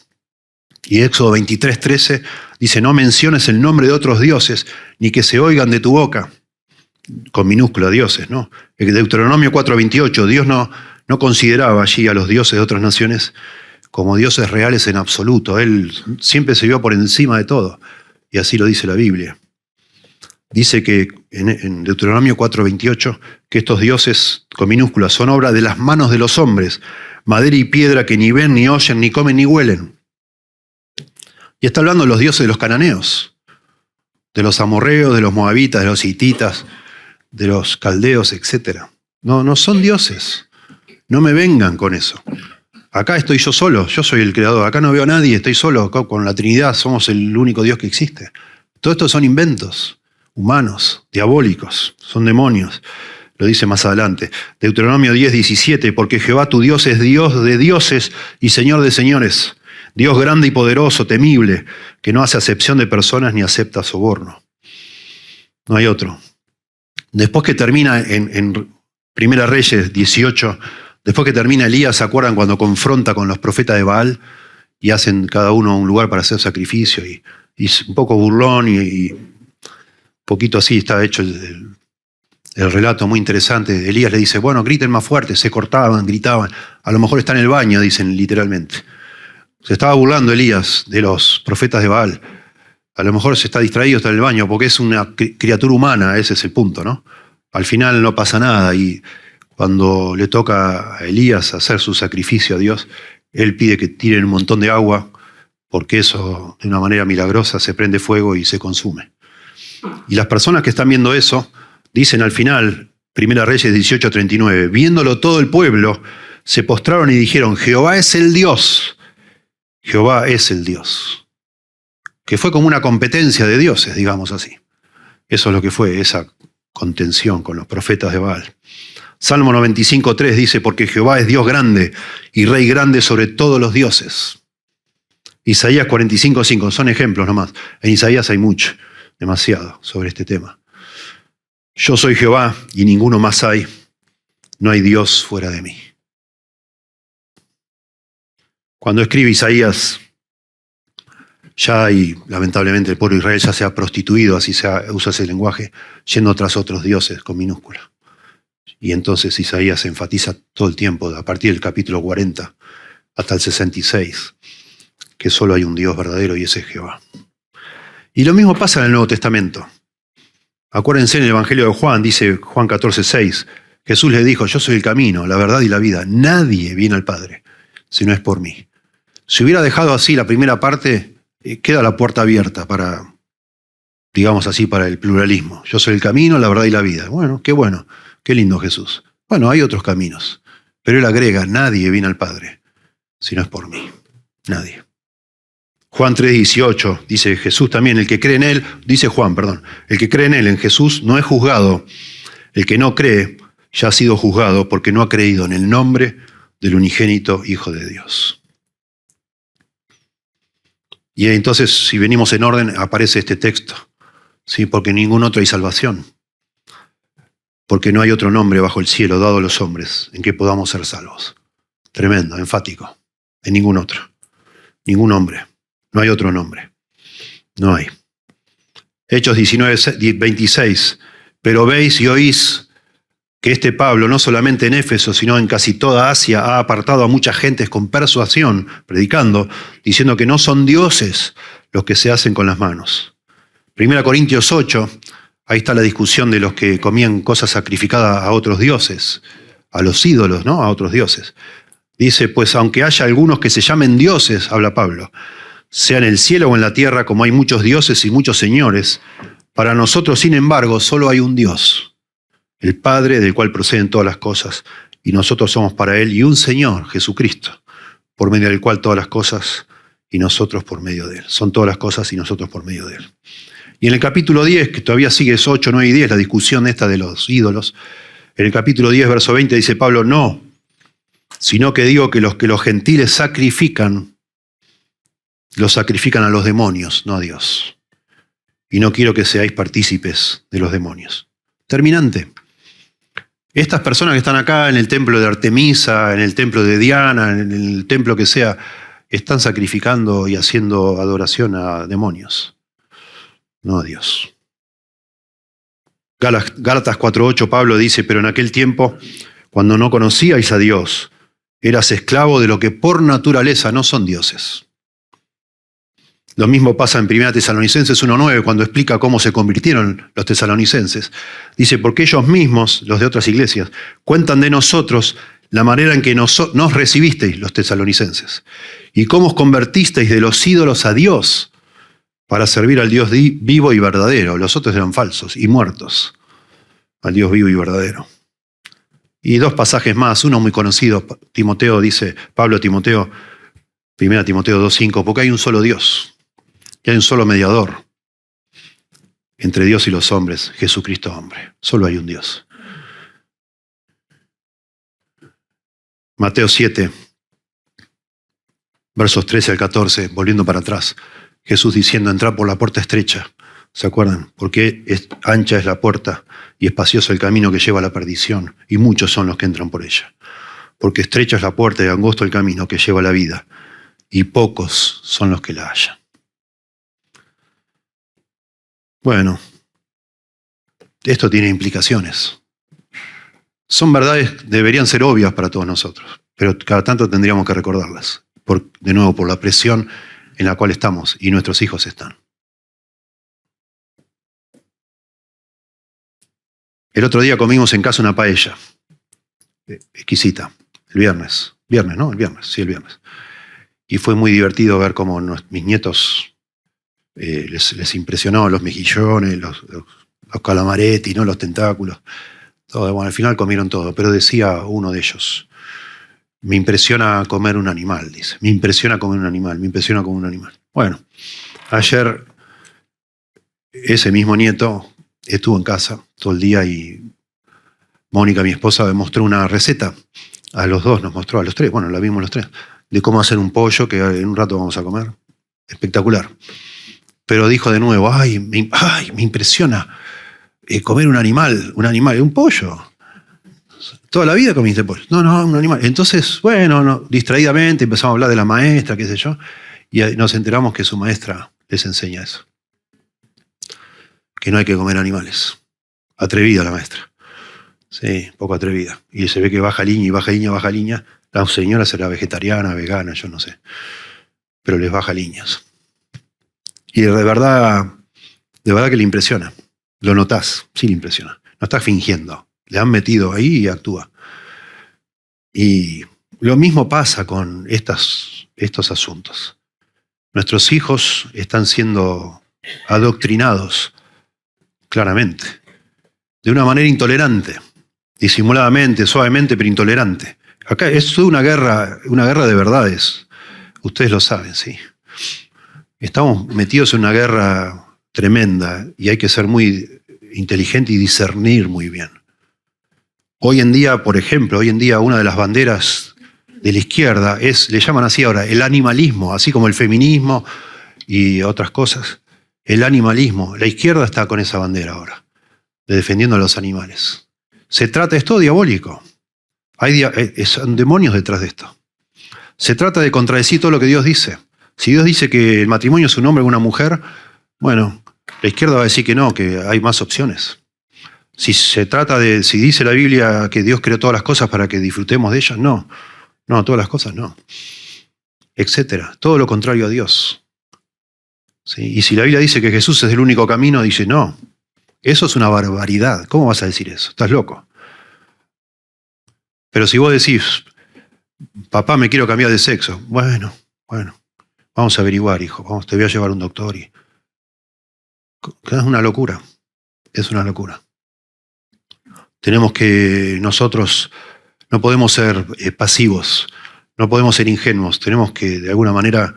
[SPEAKER 1] Y Éxodo 23:13 dice, no menciones el nombre de otros dioses, ni que se oigan de tu boca. Con minúscula, dioses, ¿no? En Deuteronomio 4:28, Dios no consideraba allí a los dioses de otras naciones como dioses reales en absoluto. Él siempre se vio por encima de todo. Y así lo dice la Biblia. Dice que en Deuteronomio 4:28, que estos dioses, con minúsculas, son obra de las manos de los hombres, madera y piedra que ni ven, ni oyen, ni comen, ni huelen. Y está hablando de los dioses de los cananeos, de los amorreos, de los moabitas, de los hititas, de los caldeos, etc. No son dioses. No me vengan con eso. Acá estoy yo solo, yo soy el creador. Acá no veo a nadie, estoy solo. Acá con la Trinidad somos el único Dios que existe. Todo esto son inventos humanos, diabólicos, son demonios. Lo dice más adelante. Deuteronomio 10:17, porque Jehová tu Dios es Dios de dioses y Señor de señores. Dios grande y poderoso, temible, que no hace acepción de personas ni acepta soborno. No hay otro. Después que termina en Primera Reyes 18, después que termina Elías, ¿se acuerdan cuando confronta con los profetas de Baal y hacen cada uno un lugar para hacer sacrificio? Y un poco burlón y un poquito así está hecho el relato muy interesante. Elías le dice, bueno, griten más fuerte, se cortaban, gritaban. A lo mejor está en el baño, dicen literalmente. Se estaba burlando Elías de los profetas de Baal. A lo mejor se está distraído, está en el baño, porque es una criatura humana, ese es el punto, ¿no? Al final no pasa nada y cuando le toca a Elías hacer su sacrificio a Dios, él pide que tiren un montón de agua, porque eso de una manera milagrosa se prende fuego y se consume. Y las personas que están viendo eso dicen al final, Primera Reyes 18:39, viéndolo todo el pueblo, se postraron y dijeron, Jehová es el Dios, Jehová es el Dios. Que fue como una competencia de dioses, digamos así. Eso es lo que fue, esa contención con los profetas de Baal. Salmo 95:3 dice, porque Jehová es Dios grande y Rey grande sobre todos los dioses. Isaías 45:5, son ejemplos nomás. En Isaías hay mucho, demasiado sobre este tema. Yo soy Jehová y ninguno más hay. No hay Dios fuera de mí. Cuando escribe Isaías, ya hay, lamentablemente, el pueblo de Israel ya se ha prostituido, así usa ese lenguaje, yendo tras otros dioses con minúscula. Y entonces Isaías enfatiza todo el tiempo, a partir del capítulo 40 hasta el 66, que solo hay un Dios verdadero y ese es Jehová. Y lo mismo pasa en el Nuevo Testamento. Acuérdense en el Evangelio de Juan, dice Juan 14:6, Jesús le dijo, yo soy el camino, la verdad y la vida. Nadie viene al Padre si no es por mí. Si hubiera dejado así la primera parte, queda la puerta abierta para, digamos así, para el pluralismo. Yo soy el camino, la verdad y la vida. Bueno, qué lindo Jesús. Bueno, hay otros caminos, pero él agrega, nadie viene al Padre si no es por mí. Nadie. Juan 3:18 dice Jesús también, el que cree en él, dice Juan, perdón, el que cree en él, en Jesús, no es juzgado. El que no cree ya ha sido juzgado porque no ha creído en el nombre del unigénito Hijo de Dios. Y entonces, si venimos en orden, aparece este texto, ¿sí? Porque en ningún otro hay salvación. Porque no hay otro nombre bajo el cielo dado a los hombres en que podamos ser salvos. Tremendo, enfático. En ningún otro. Ningún hombre. No hay otro nombre. No hay. Hechos 19:26. Pero veis y oís que este Pablo, no solamente en Éfeso, sino en casi toda Asia, ha apartado a muchas gentes con persuasión, predicando, diciendo que no son dioses los que se hacen con las manos. 1 Corintios 8, ahí está la discusión de los que comían cosas sacrificadas a otros dioses, a los ídolos, ¿no? A otros dioses. Dice, pues aunque haya algunos que se llamen dioses, habla Pablo, sea en el cielo o en la tierra, como hay muchos dioses y muchos señores, para nosotros, sin embargo, solo hay un Dios, el Padre del cual proceden todas las cosas, y nosotros somos para Él, y un Señor, Jesucristo, por medio del cual todas las cosas, y nosotros por medio de Él. Son todas las cosas y nosotros por medio de Él. Y en el capítulo 10, que todavía sigue es 8, 9 y 10, la discusión esta de los ídolos, en el capítulo 10, verso 20, dice Pablo, no, sino que digo que los gentiles sacrifican, los sacrifican a los demonios, no a Dios. Y no quiero que seáis partícipes de los demonios. Terminante. Estas personas que están acá en el templo de Artemisa, en el templo de Diana, en el templo que sea, están sacrificando y haciendo adoración a demonios, no a Dios. Gálatas 4:8, Pablo dice, pero en aquel tiempo, cuando no conocíais a Dios, eras esclavo de lo que por naturaleza no son dioses. Lo mismo pasa en 1 Tesalonicenses 1:9, cuando explica cómo se convirtieron los tesalonicenses. Dice, porque ellos mismos, los de otras iglesias, cuentan de nosotros la manera en que nos recibisteis, los tesalonicenses, y cómo os convertisteis de los ídolos a Dios para servir al Dios vivo y verdadero. Los otros eran falsos y muertos, al Dios vivo y verdadero. Y dos pasajes más, uno muy conocido, Timoteo dice, Pablo a Timoteo, 1 Timoteo 2:5, porque hay un solo Dios. Y hay un solo mediador entre Dios y los hombres, Jesucristo hombre. Solo hay un Dios. Mateo 7, versos 13 al 14, volviendo para atrás. Jesús diciendo, entrad por la puerta estrecha, ¿Se acuerdan? Porque ancha es la puerta y espacioso el camino que lleva a la perdición, y muchos son los que entran por ella. Porque estrecha es la puerta y angosto el camino que lleva a la vida, y pocos son los que la hallan. Bueno, esto tiene implicaciones. Son verdades, deberían ser obvias para todos nosotros, pero cada tanto tendríamos que recordarlas, de nuevo por la presión en la cual estamos y nuestros hijos están. El otro día comimos en casa una paella, exquisita, el viernes, ¿no? El viernes. Y fue muy divertido ver cómo mis nietos les impresionó los mejillones, los calamaretti, ¿no? Los tentáculos. Todo. Bueno, al final comieron todo, pero decía uno de ellos, me impresiona comer un animal, dice. Me impresiona comer un animal. Bueno, ayer ese mismo nieto estuvo en casa todo el día y Mónica, mi esposa, me mostró una receta. A los dos nos mostró, a los tres, bueno, la vimos los tres, de cómo hacer un pollo que en un rato vamos a comer. Espectacular. Pero dijo de nuevo, me impresiona comer un animal, un pollo. Toda la vida comiste pollo. No, un animal. Entonces, bueno, distraídamente empezamos a hablar de la maestra, qué sé yo, y nos enteramos que su maestra les enseña eso. Que no hay que comer animales. Atrevida la maestra. Sí, poco atrevida. Y se ve que baja línea. La señora será vegetariana, vegana, yo no sé. Pero les baja líneas. Y de verdad que le impresiona. Lo notás, sí le impresiona. No está fingiendo. Le han metido ahí y actúa. Y lo mismo pasa con estos asuntos. Nuestros hijos están siendo adoctrinados claramente, de una manera intolerante, disimuladamente, suavemente, pero intolerante. Acá es toda una guerra de verdades. Ustedes lo saben, sí. Estamos metidos en una guerra tremenda y hay que ser muy inteligente y discernir muy bien. Hoy en día, por ejemplo, una de las banderas de la izquierda le llaman así ahora, el animalismo, así como el feminismo y otras cosas. El animalismo. La izquierda está con esa bandera ahora, de defendiendo a los animales. Es todo diabólico. Son demonios detrás de esto. Se trata de contradecir todo lo que Dios dice. Si Dios dice que el matrimonio es un hombre y una mujer, bueno, la izquierda va a decir que no, que hay más opciones. Si dice la Biblia que Dios creó todas las cosas para que disfrutemos de ellas, no, todas las cosas no. Etcétera. Todo lo contrario a Dios. ¿Sí? Y si la Biblia dice que Jesús es el único camino, dice no. Eso es una barbaridad. ¿Cómo vas a decir eso? Estás loco. Pero si vos decís, papá, me quiero cambiar de sexo. Bueno, vamos a averiguar, hijo. Te voy a llevar a un doctor. Es una locura. Tenemos que, nosotros no podemos ser pasivos, no podemos ser ingenuos. Tenemos que, de alguna manera,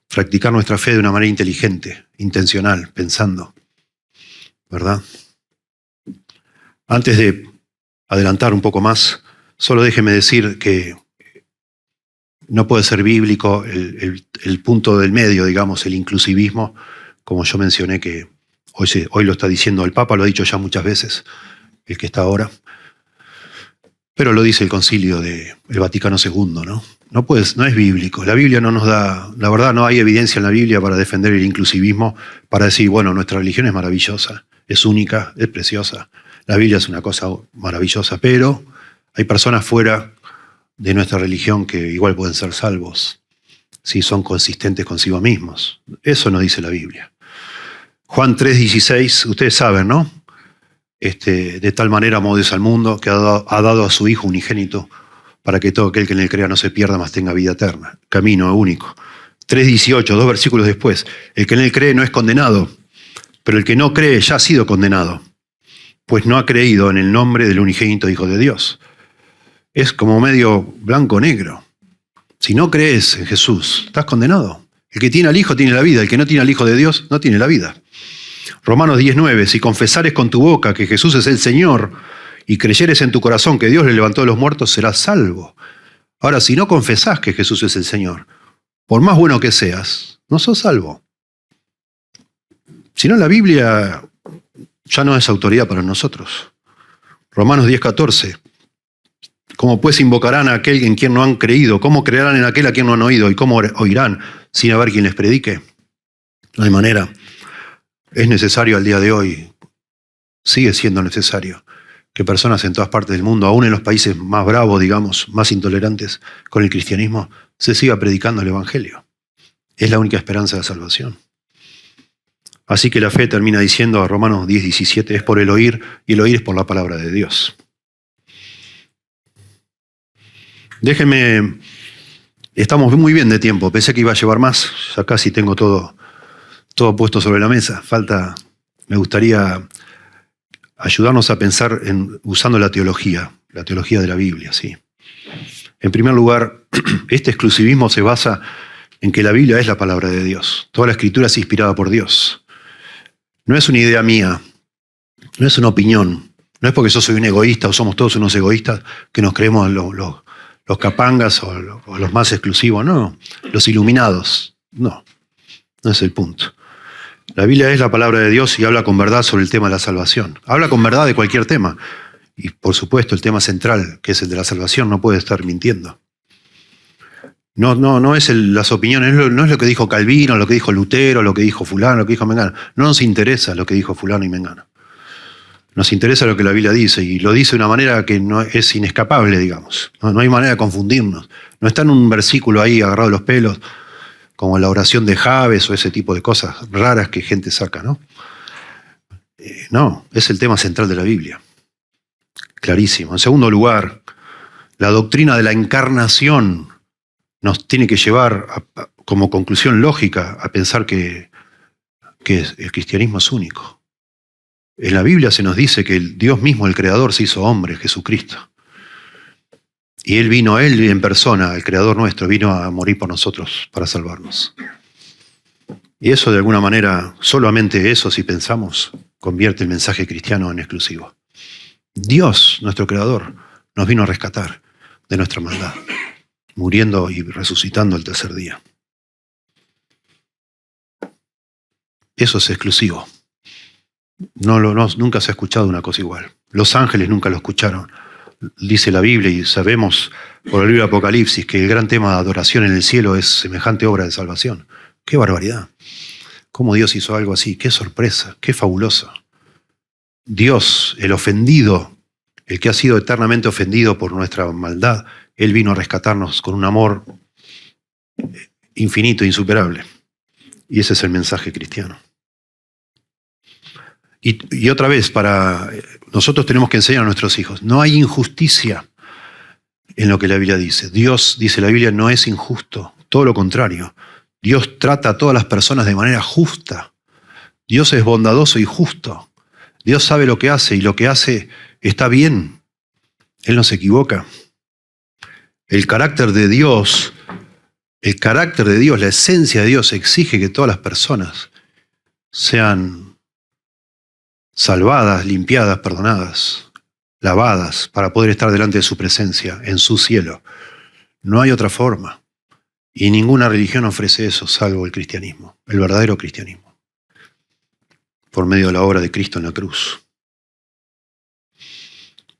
[SPEAKER 1] practicar nuestra fe de una manera inteligente, intencional, pensando. ¿Verdad? Antes de adelantar un poco más, solo déjeme decir que no puede ser bíblico el punto del medio, digamos, el inclusivismo, como yo mencioné que hoy lo está diciendo el Papa, lo ha dicho ya muchas veces, el que está ahora, pero lo dice el Concilio del Vaticano II, ¿no? No es bíblico. La Biblia no nos da, la verdad no hay evidencia en la Biblia para defender el inclusivismo, para decir, bueno, nuestra religión es maravillosa, es única, es preciosa. La Biblia es una cosa maravillosa, pero hay personas fuera de nuestra religión que igual pueden ser salvos si son consistentes consigo mismos. Eso nos dice la Biblia. Juan 3:16, ustedes saben, ¿no? De tal manera amó Dios al mundo que ha dado a su Hijo unigénito para que todo aquel que en él crea no se pierda, mas tenga vida eterna. Camino único. 3:18, 2 versículos después. El que en él cree no es condenado, pero el que no cree ya ha sido condenado, pues no ha creído en el nombre del unigénito Hijo de Dios. Es como medio blanco-negro. Si no crees en Jesús, estás condenado. El que tiene al Hijo tiene la vida, el que no tiene al Hijo de Dios no tiene la vida. Romanos 10:9, si confesares con tu boca que Jesús es el Señor y creyeres en tu corazón que Dios le levantó de los muertos, serás salvo. Ahora, si no confesás que Jesús es el Señor, por más bueno que seas, no sos salvo. Si no, la Biblia ya no es autoridad para nosotros. Romanos 10:14. ¿Cómo pues invocarán a aquel en quien no han creído? ¿Cómo creerán en aquel a quien no han oído? ¿Y cómo oirán sin haber quien les predique? No hay manera. Es necesario al día de hoy, sigue siendo necesario, que personas en todas partes del mundo, aún en los países más bravos, digamos, más intolerantes con el cristianismo, se siga predicando el Evangelio. Es la única esperanza de salvación. Así que la fe termina diciendo a Romanos 10:17, es por el oír, y el oír es por la palabra de Dios. Déjenme, estamos muy bien de tiempo, pensé que iba a llevar más, ya casi tengo todo puesto sobre la mesa. Me gustaría ayudarnos a pensar usando la teología de la Biblia, ¿sí? En primer lugar, este exclusivismo se basa en que la Biblia es la palabra de Dios. Toda la Escritura es inspirada por Dios. No es una idea mía, no es una opinión, no es porque yo soy un egoísta o somos todos unos egoístas que nos creemos los capangas o los más exclusivos, no, los iluminados, no es el punto. La Biblia es la palabra de Dios y habla con verdad sobre el tema de la salvación. Habla con verdad de cualquier tema. Y por supuesto el tema central, que es el de la salvación, no puede estar mintiendo. No es las opiniones, no es lo que dijo Calvino, lo que dijo Lutero, lo que dijo fulano, lo que dijo Mengano. No nos interesa lo que dijo fulano y Mengano. Nos interesa lo que la Biblia dice, y lo dice de una manera que no es inescapable, digamos. No hay manera de confundirnos. No está en un versículo ahí agarrado de los pelos, como la oración de Javes o ese tipo de cosas raras que gente saca, ¿no? No, es el tema central de la Biblia. Clarísimo. En segundo lugar, la doctrina de la encarnación nos tiene que llevar como conclusión lógica a pensar que el cristianismo es único. En la Biblia se nos dice que el Dios mismo, el Creador, se hizo hombre, Jesucristo. Y Él en persona, el Creador nuestro, vino a morir por nosotros para salvarnos. Y eso de alguna manera, solamente eso, si pensamos, convierte el mensaje cristiano en exclusivo. Dios, nuestro Creador, nos vino a rescatar de nuestra maldad, muriendo y resucitando el tercer día. Eso es exclusivo. Nunca se ha escuchado una cosa igual. Los ángeles nunca lo escucharon. Dice la Biblia y sabemos por el libro de Apocalipsis que el gran tema de adoración en el cielo es semejante obra de salvación. ¡Qué barbaridad! ¿Cómo Dios hizo algo así? ¡Qué sorpresa! ¡Qué fabuloso! Dios, el ofendido, el que ha sido eternamente ofendido por nuestra maldad, Él vino a rescatarnos con un amor infinito e insuperable. Y ese es el mensaje cristiano. Y otra vez, nosotros tenemos que enseñar a nuestros hijos, no hay injusticia en lo que la Biblia dice. Dios, dice la Biblia, no es injusto, todo lo contrario. Dios trata a todas las personas de manera justa. Dios es bondadoso y justo. Dios sabe lo que hace y lo que hace está bien. Él no se equivoca. El carácter de Dios, la esencia de Dios exige que todas las personas sean salvadas, limpiadas, perdonadas, lavadas, para poder estar delante de su presencia, en su cielo. No hay otra forma. Y ninguna religión ofrece eso, salvo el cristianismo, el verdadero cristianismo, por medio de la obra de Cristo en la cruz.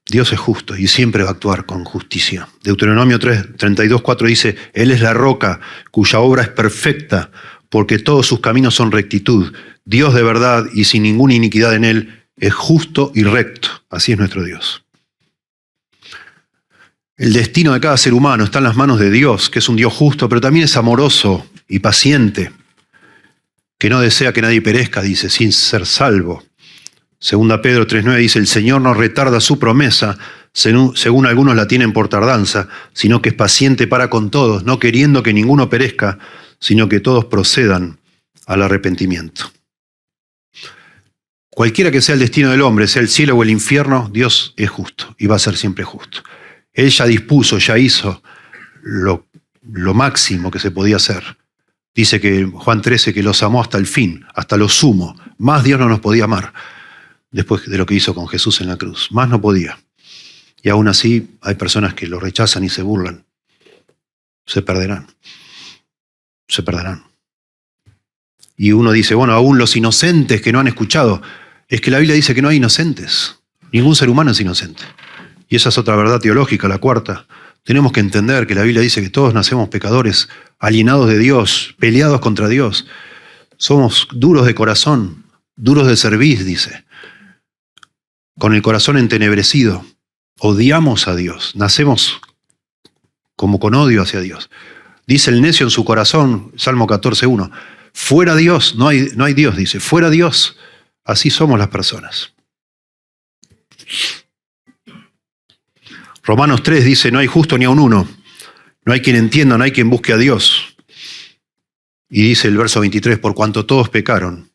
[SPEAKER 1] Dios es justo y siempre va a actuar con justicia. Deuteronomio 32:4 dice, Él es la roca cuya obra es perfecta, porque todos sus caminos son rectitud. Dios de verdad y sin ninguna iniquidad en Él es justo y recto. Así es nuestro Dios. El destino de cada ser humano está en las manos de Dios, que es un Dios justo, pero también es amoroso y paciente, que no desea que nadie perezca, dice, sin ser salvo. Segunda Pedro 3:9 dice, el Señor no retarda su promesa, según algunos la tienen por tardanza, sino que es paciente para con todos, no queriendo que ninguno perezca, sino que todos procedan al arrepentimiento. Cualquiera que sea el destino del hombre, sea el cielo o el infierno, Dios es justo y va a ser siempre justo. Él ya dispuso, ya hizo lo máximo que se podía hacer. Dice que Juan 13 que los amó hasta el fin, hasta lo sumo. Más Dios no nos podía amar después de lo que hizo con Jesús en la cruz. Más no podía. Y aún así hay personas que lo rechazan y se burlan. Se perderán. Se perderán. Y uno dice, bueno, aún los inocentes que no han escuchado. Es que la Biblia dice que no hay inocentes. Ningún ser humano es inocente. Y esa es otra verdad teológica, la cuarta. Tenemos que entender que la Biblia dice que todos nacemos pecadores, alienados de Dios, peleados contra Dios. Somos duros de corazón, duros de cerviz, dice. Con el corazón entenebrecido. Odiamos a Dios. Nacemos como con odio hacia Dios. Dice el necio en su corazón, Salmo 14:1, fuera Dios, no hay Dios, dice, fuera Dios. Así somos las personas. Romanos 3 dice, no hay justo ni aun uno. No hay quien entienda, no hay quien busque a Dios. Y dice el verso 23, por cuanto todos pecaron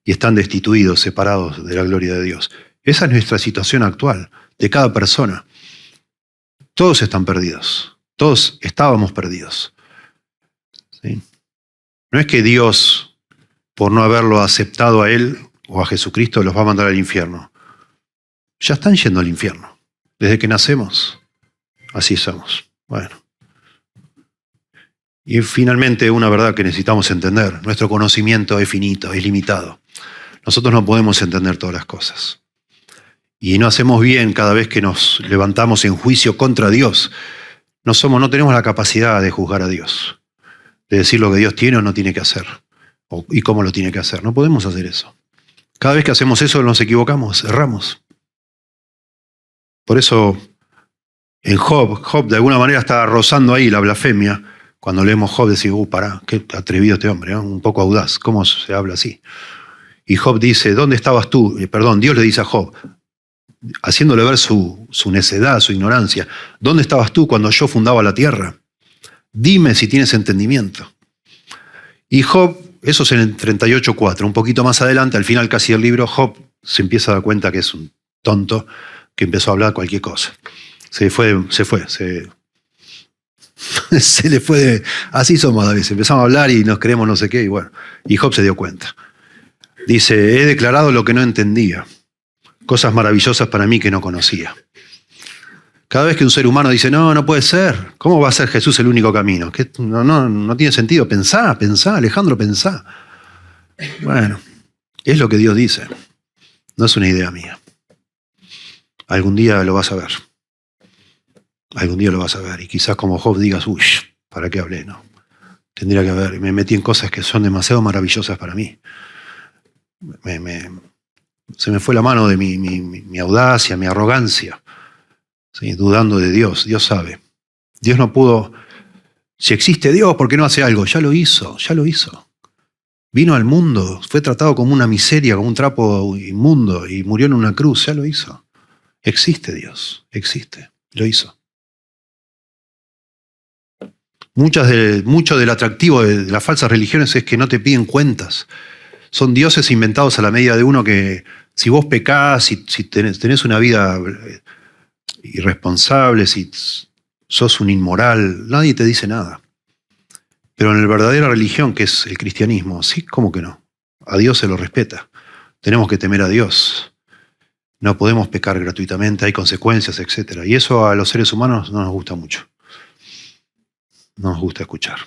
[SPEAKER 1] y están destituidos, separados de la gloria de Dios. Esa es nuestra situación actual, de cada persona. Todos están perdidos. Todos estábamos perdidos. ¿Sí? No es que Dios, por no haberlo aceptado a Él o a Jesucristo, los va a mandar al infierno. Ya están yendo al infierno. Desde que nacemos, así somos. Bueno. Y finalmente, una verdad que necesitamos entender. Nuestro conocimiento es finito, es limitado. Nosotros no podemos entender todas las cosas. Y no hacemos bien cada vez que nos levantamos en juicio contra Dios. No tenemos la capacidad de juzgar a Dios, de decir lo que Dios tiene o no tiene que hacer, y cómo lo tiene que hacer. No podemos hacer eso. Cada vez que hacemos eso nos equivocamos, erramos. Por eso, en Job de alguna manera está rozando ahí la blasfemia. Cuando leemos Job decimos, pará, qué atrevido este hombre, ¿no? Un poco audaz, ¿cómo se habla así? Y Job dice, ¿dónde estabas tú? Dios le dice a Job, haciéndole ver su necedad, su ignorancia, ¿dónde estabas tú cuando yo fundaba la tierra? Dime si tienes entendimiento. Y Job, eso es en el 38:4, un poquito más adelante, al final casi del libro, Job se empieza a dar cuenta que es un tonto, que empezó a hablar cualquier cosa. Se le fue, así somos a veces, empezamos a hablar y nos creemos no sé qué, y bueno, y Job se dio cuenta. Dice, he declarado lo que no entendía, cosas maravillosas para mí que no conocía. Cada vez que un ser humano dice, no puede ser, ¿cómo va a ser Jesús el único camino? No tiene sentido, pensá, Alejandro, pensá. Bueno, es lo que Dios dice, no es una idea mía. Algún día lo vas a ver. Algún día lo vas a ver. Y quizás como Job digas, uy, ¿para qué hablé? No. Tendría que haber. Me metí en cosas que son demasiado maravillosas para mí. Se me fue la mano de mi audacia, mi arrogancia. ¿Sí? Dudando de Dios. Dios sabe. Dios no pudo. Si existe Dios, ¿por qué no hace algo? Ya lo hizo. Vino al mundo, fue tratado como una miseria, como un trapo inmundo y murió en una cruz. Ya lo hizo. Existe Dios, existe, lo hizo. Mucho del atractivo de las falsas religiones es que no te piden cuentas. Son dioses inventados a la medida de uno que si vos pecás, si tenés una vida irresponsable, si sos un inmoral, nadie te dice nada. Pero en la verdadera religión, que es el cristianismo, sí, ¿cómo que no? A Dios se lo respeta. Tenemos que temer a Dios. No podemos pecar gratuitamente, hay consecuencias, etc. Y eso a los seres humanos no nos gusta mucho. No nos gusta escuchar.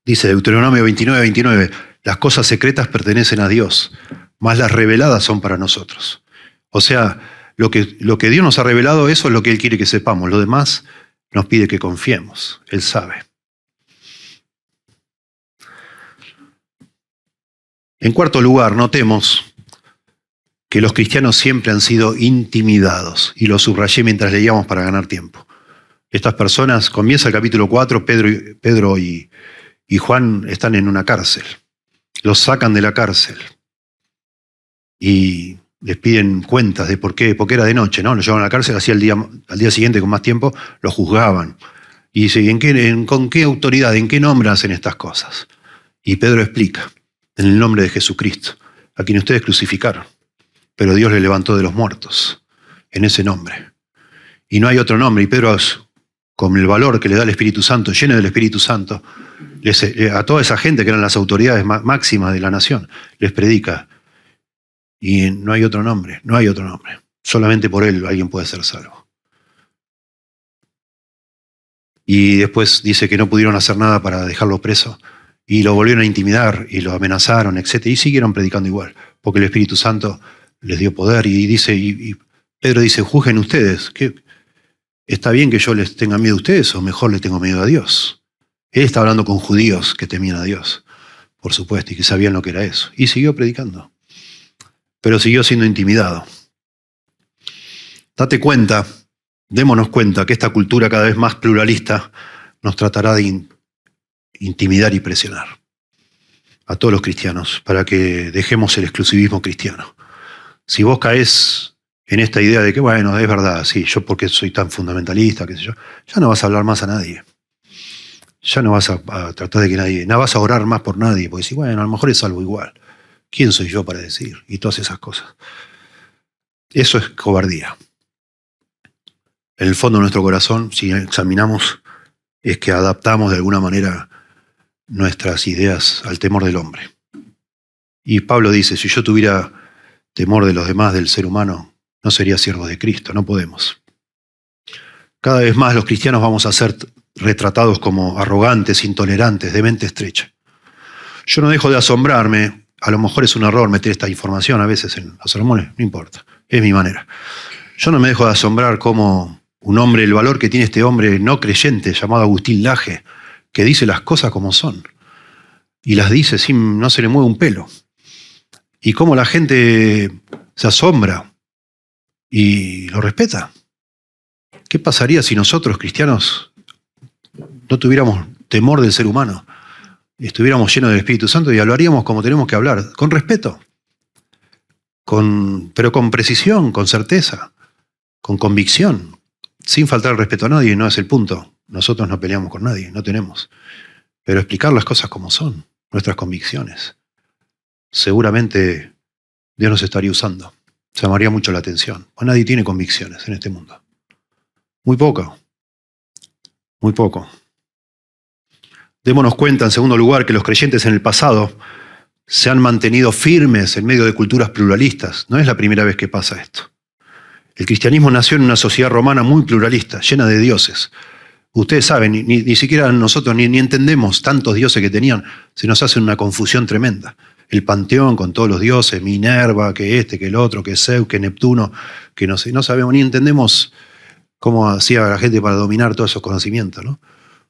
[SPEAKER 1] Dice Deuteronomio 29:29, las cosas secretas pertenecen a Dios, mas las reveladas son para nosotros. O sea, lo que Dios nos ha revelado, eso es lo que Él quiere que sepamos. Lo demás nos pide que confiemos. Él sabe. En cuarto lugar, notemos que los cristianos siempre han sido intimidados, y lo subrayé mientras leíamos para ganar tiempo. Estas personas, comienza el capítulo 4, Pedro y Juan están en una cárcel. Los sacan de la cárcel y les piden cuentas de por qué, porque era de noche, ¿no? Los llevaban a la cárcel, así al día siguiente, con más tiempo, los juzgaban. Y dice, ¿con qué autoridad, en qué nombre hacen estas cosas? Y Pedro explica, en el nombre de Jesucristo, a quien ustedes crucificaron. Pero Dios le levantó de los muertos, en ese nombre. Y no hay otro nombre. Y Pedro, con el valor que le da el Espíritu Santo, lleno del Espíritu Santo, a toda esa gente que eran las autoridades máximas de la nación, les predica. Y no hay otro nombre. Solamente por Él alguien puede ser salvo. Y después dice que no pudieron hacer nada para dejarlo preso. y lo volvieron a intimidar y lo amenazaron, etc. Y siguieron predicando igual, porque el Espíritu Santo les dio poder. Y dice, y Pedro dice, juzguen ustedes. ¿Está bien que yo les tenga miedo a ustedes o mejor le tengo miedo a Dios? Él está hablando con judíos que temían a Dios, por supuesto, y que sabían lo que era eso. Y siguió predicando, pero siguió siendo intimidado. Date cuenta, démonos cuenta que esta cultura cada vez más pluralista nos tratará de intimidar y presionar a todos los cristianos para que dejemos el exclusivismo cristiano. Si vos caes en esta idea de que, bueno, es verdad, sí, yo porque soy tan fundamentalista, qué sé yo, ya no vas a hablar más a nadie. Ya no vas a tratar de que nadie, no vas a orar más por nadie, porque decís, bueno, a lo mejor es algo igual. ¿Quién soy yo para decir? Y todas esas cosas. Eso es cobardía. En el fondo de nuestro corazón, si examinamos, es que adaptamos de alguna manera nuestras ideas al temor del hombre. Y Pablo dice, si yo tuviera temor de los demás, del ser humano, no sería siervo de Cristo, no podemos. Cada vez más los cristianos vamos a ser retratados como arrogantes, intolerantes, de mente estrecha. Yo no dejo de asombrarme, a lo mejor es un error meter esta información a veces en los sermones, no importa, es mi manera. Yo no me dejo de asombrar cómo un hombre, el valor que tiene este hombre no creyente llamado Agustín Laje, que dice las cosas como son, y las dice sin, no se le mueve un pelo. Y cómo la gente se asombra y lo respeta. ¿Qué pasaría si nosotros, cristianos, no tuviéramos temor del ser humano? Estuviéramos llenos del Espíritu Santo y hablaríamos como tenemos que hablar, con respeto, pero con precisión, con certeza, con convicción, sin faltar el respeto a nadie, no es el punto. Nosotros no peleamos con nadie, no tenemos. Pero explicar las cosas como son, nuestras convicciones. Seguramente Dios nos estaría usando. Llamaría mucho la atención. Pues nadie tiene convicciones en este mundo. Muy poco. Muy poco. Démonos cuenta, en segundo lugar, que los creyentes en el pasado se han mantenido firmes en medio de culturas pluralistas. No es la primera vez que pasa esto. El cristianismo nació en una sociedad romana muy pluralista, llena de dioses. Ustedes saben, ni siquiera nosotros ni entendemos tantos dioses que tenían. Se nos hace una confusión tremenda. El panteón con todos los dioses, Minerva, que este, que el otro, que Zeus, que Neptuno, que no sabemos ni entendemos cómo hacía la gente para dominar todos esos conocimientos, ¿no?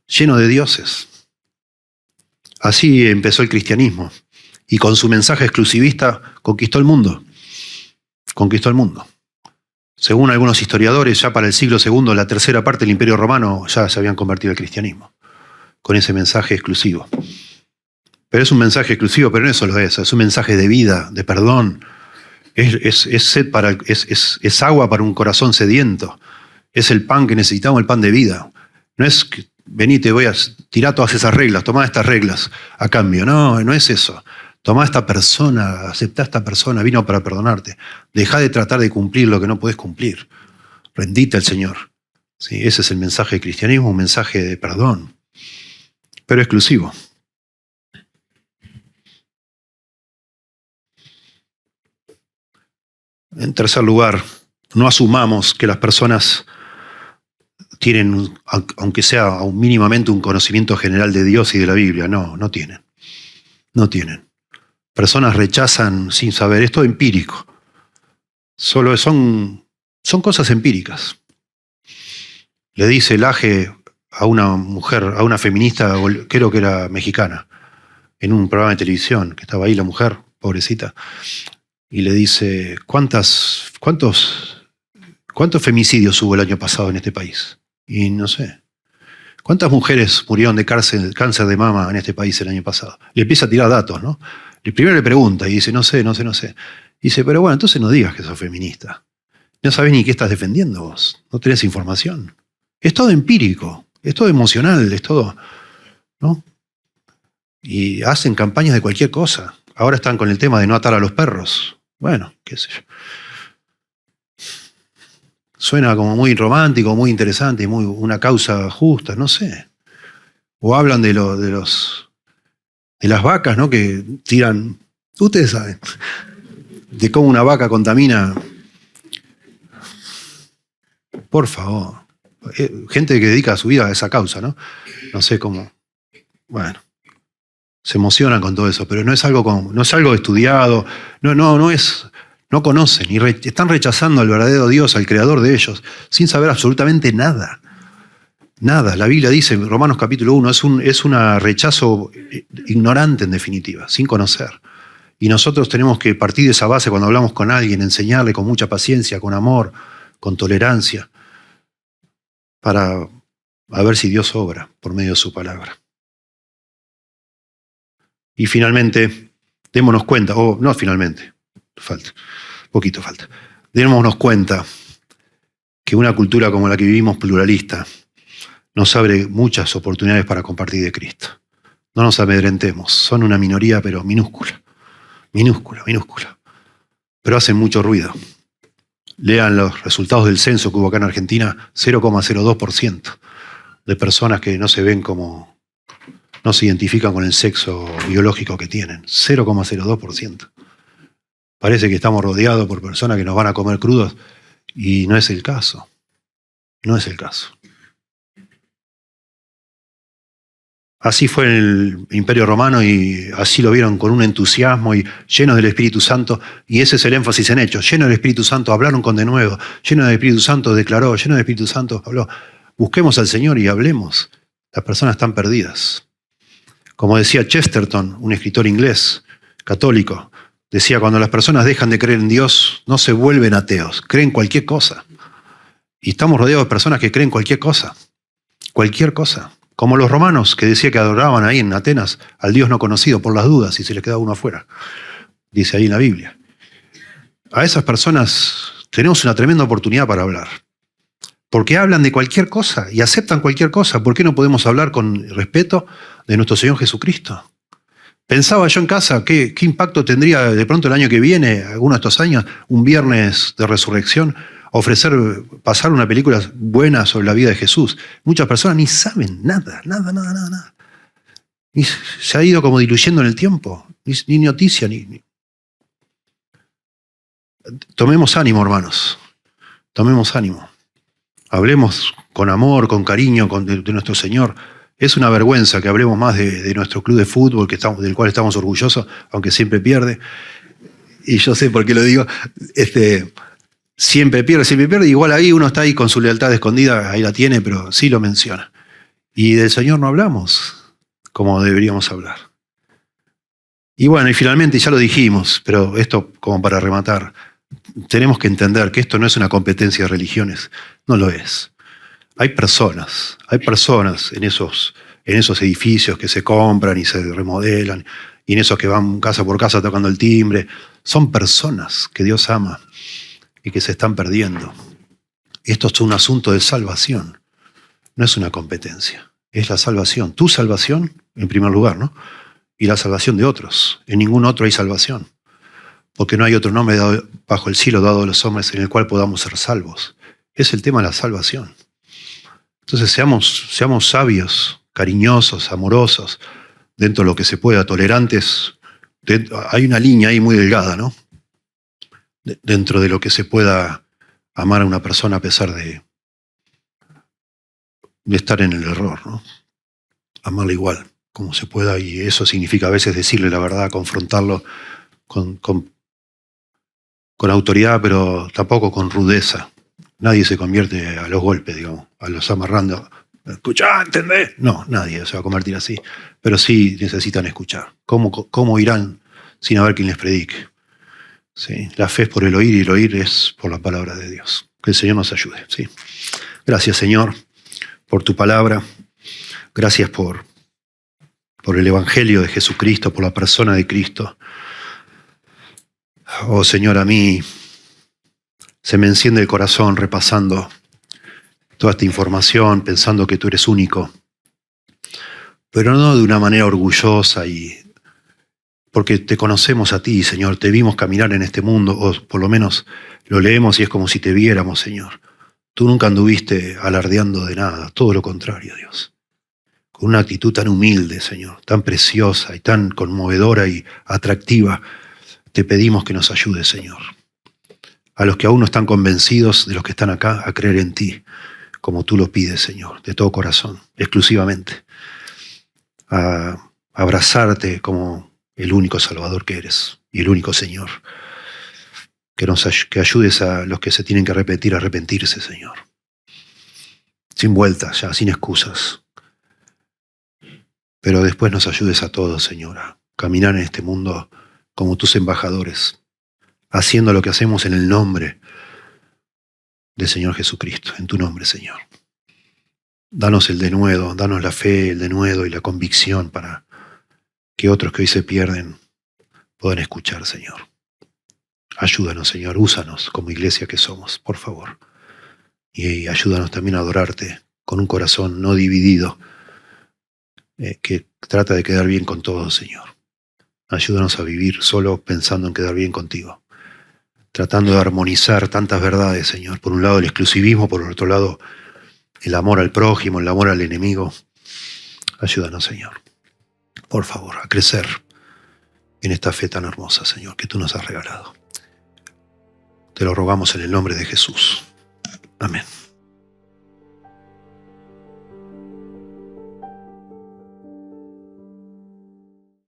[SPEAKER 1] Lleno de dioses. Así empezó el cristianismo. Y con su mensaje exclusivista conquistó el mundo. Conquistó el mundo. Según algunos historiadores, ya para el siglo II, la tercera parte del Imperio Romano ya se habían convertido al cristianismo, con ese mensaje exclusivo. Pero es un mensaje exclusivo, pero no es solo eso, es un mensaje de vida, de perdón. Es agua para un corazón sediento. Es el pan que necesitamos, el pan de vida. No es que vení, te voy a tirar todas esas reglas, tomá estas reglas a cambio. No, no es eso. Tomá a esta persona, aceptá a esta persona, vino para perdonarte. Dejá de tratar de cumplir lo que no podés cumplir. Rendite al Señor. ¿Sí? Ese es el mensaje del cristianismo, un mensaje de perdón, pero exclusivo. En tercer lugar, no asumamos que las personas tienen, aunque sea mínimamente, un conocimiento general de Dios y de la Biblia. No, no tienen. No tienen. Personas rechazan sin saber, es todo empírico. Solo son cosas empíricas. Le dice Laje a una mujer, a una feminista, creo que era mexicana, en un programa de televisión, que estaba ahí la mujer, pobrecita, y le dice, ¿cuántos femicidios hubo el año pasado en este país? Y no sé. ¿Cuántas mujeres murieron de cáncer de mama en este país el año pasado? Le empieza a tirar datos, ¿no? Primero le pregunta y dice, no sé. Dice, pero bueno, entonces no digas que sos feminista. No sabés ni qué estás defendiendo vos. No tenés información. Es todo empírico, es todo emocional, es todo, ¿no? Y hacen campañas de cualquier cosa. Ahora están con el tema de no atar a los perros. Bueno, qué sé yo. Suena como muy romántico, muy interesante, muy una causa justa, no sé. O hablan de las vacas, ¿no? Que tiran, ustedes saben, de cómo una vaca contamina. Por favor. Gente que dedica su vida a esa causa, ¿no? No sé cómo. Bueno. Se emocionan con todo eso, pero no es algo estudiado, no conocen y están rechazando al verdadero Dios, al creador de ellos, sin saber absolutamente nada. Nada. La Biblia dice en Romanos capítulo 1, es un rechazo ignorante en definitiva, sin conocer. Y nosotros tenemos que partir de esa base cuando hablamos con alguien, enseñarle con mucha paciencia, con amor, con tolerancia, para ver si Dios obra por medio de su palabra. Y finalmente, démonos cuenta, no finalmente, poquito falta. Démonos cuenta que una cultura como la que vivimos, pluralista, nos abre muchas oportunidades para compartir de Cristo. No nos amedrentemos, son una minoría pero minúscula. Pero hacen mucho ruido. Lean los resultados del censo que hubo acá en Argentina, 0,02% de personas que no se identifican con el sexo biológico que tienen. 0,02%. Parece que estamos rodeados por personas que nos van a comer crudos y no es el caso. No es el caso. Así fue en el Imperio Romano y así lo vieron con un entusiasmo y llenos del Espíritu Santo. Y ese es el énfasis en Hechos. Llenos del Espíritu Santo hablaron con denuedo. Llenos del Espíritu Santo declaró. Llenos del Espíritu Santo habló. Busquemos al Señor y hablemos. Las personas están perdidas. Como decía Chesterton, un escritor inglés, católico, decía, cuando las personas dejan de creer en Dios, no se vuelven ateos, creen cualquier cosa. Y estamos rodeados de personas que creen cualquier cosa. Cualquier cosa. Como los romanos, que decía que adoraban ahí en Atenas al Dios no conocido por las dudas y se les quedaba uno afuera. Dice ahí en la Biblia. A esas personas tenemos una tremenda oportunidad para hablar. Porque hablan de cualquier cosa y aceptan cualquier cosa. ¿Por qué no podemos hablar con respeto de nuestro Señor Jesucristo? Pensaba yo en casa, ¿qué impacto tendría de pronto el año que viene, alguno de estos años, un viernes de resurrección, pasar una película buena sobre la vida de Jesús? Muchas personas ni saben nada. Y se ha ido como diluyendo en el tiempo, ni noticia, ni. Tomemos ánimo, hermanos, tomemos ánimo. Hablemos con amor, con cariño de nuestro Señor. Es una vergüenza que hablemos más de nuestro club de fútbol, del cual estamos orgullosos, aunque siempre pierde. Y yo sé por qué lo digo. Siempre pierde. Igual ahí uno está ahí con su lealtad escondida, ahí la tiene, pero sí lo menciona. Y del Señor no hablamos como deberíamos hablar. Y bueno, y finalmente, ya lo dijimos, pero esto como para rematar, tenemos que entender que esto no es una competencia de religiones, no lo es. Hay personas en esos edificios que se compran y se remodelan, y en esos que van casa por casa tocando el timbre. Son personas que Dios ama y que se están perdiendo. Esto es un asunto de salvación, no es una competencia, es la salvación. Tu salvación, en primer lugar, ¿no? Y la salvación de otros. En ningún otro hay salvación, porque no hay otro nombre dado bajo el cielo dado a los hombres en el cual podamos ser salvos. Es el tema de la salvación. Entonces seamos sabios, cariñosos, amorosos, dentro de lo que se pueda, tolerantes. Hay una línea ahí muy delgada, ¿no? Dentro de lo que se pueda amar a una persona a pesar de estar en el error, ¿no? Amarla igual, como se pueda, y eso significa a veces decirle la verdad, confrontarlo con autoridad, pero tampoco con rudeza. Nadie se convierte a los golpes, digamos, a los amarrando. ¿Escuchá? ¿Entendés? No, nadie se va a convertir así. Pero sí necesitan escuchar. ¿Cómo irán sin haber quien les predique? ¿Sí? La fe es por el oír y el oír es por la palabra de Dios. Que el Señor nos ayude. ¿Sí? Gracias, Señor, por tu palabra. Gracias por el Evangelio de Jesucristo, por la persona de Cristo. Oh, Señor, a mí se me enciende el corazón repasando toda esta información, pensando que tú eres único, pero no de una manera orgullosa, porque te conocemos a ti, Señor, te vimos caminar en este mundo, o por lo menos lo leemos y es como si te viéramos, Señor. Tú nunca anduviste alardeando de nada, todo lo contrario, Dios. Con una actitud tan humilde, Señor, tan preciosa y tan conmovedora y atractiva, te pedimos que nos ayudes, Señor. A los que aún no están convencidos, de los que están acá, a creer en ti, como tú lo pides, Señor, de todo corazón, exclusivamente. A abrazarte como el único Salvador que eres y el único Señor. Que ayudes a los que se tienen que arrepentir a arrepentirse, Señor. Sin vueltas ya, sin excusas. Pero después nos ayudes a todos, Señor, a caminar en este mundo como tus embajadores, haciendo lo que hacemos en el nombre del Señor Jesucristo, en tu nombre, Señor. Danos el denuedo, danos la fe, el denuedo y la convicción para que otros que hoy se pierden puedan escuchar, Señor. Ayúdanos, Señor, úsanos como iglesia que somos, por favor. Y ayúdanos también a adorarte con un corazón no dividido, que trata de quedar bien con todos, Señor. Ayúdanos a vivir solo pensando en quedar bien contigo, tratando de armonizar tantas verdades, Señor. Por un lado el exclusivismo, por otro lado el amor al prójimo, el amor al enemigo. Ayúdanos, Señor, por favor, a crecer en esta fe tan hermosa, Señor, que tú nos has regalado. Te lo rogamos en el nombre de Jesús. Amén.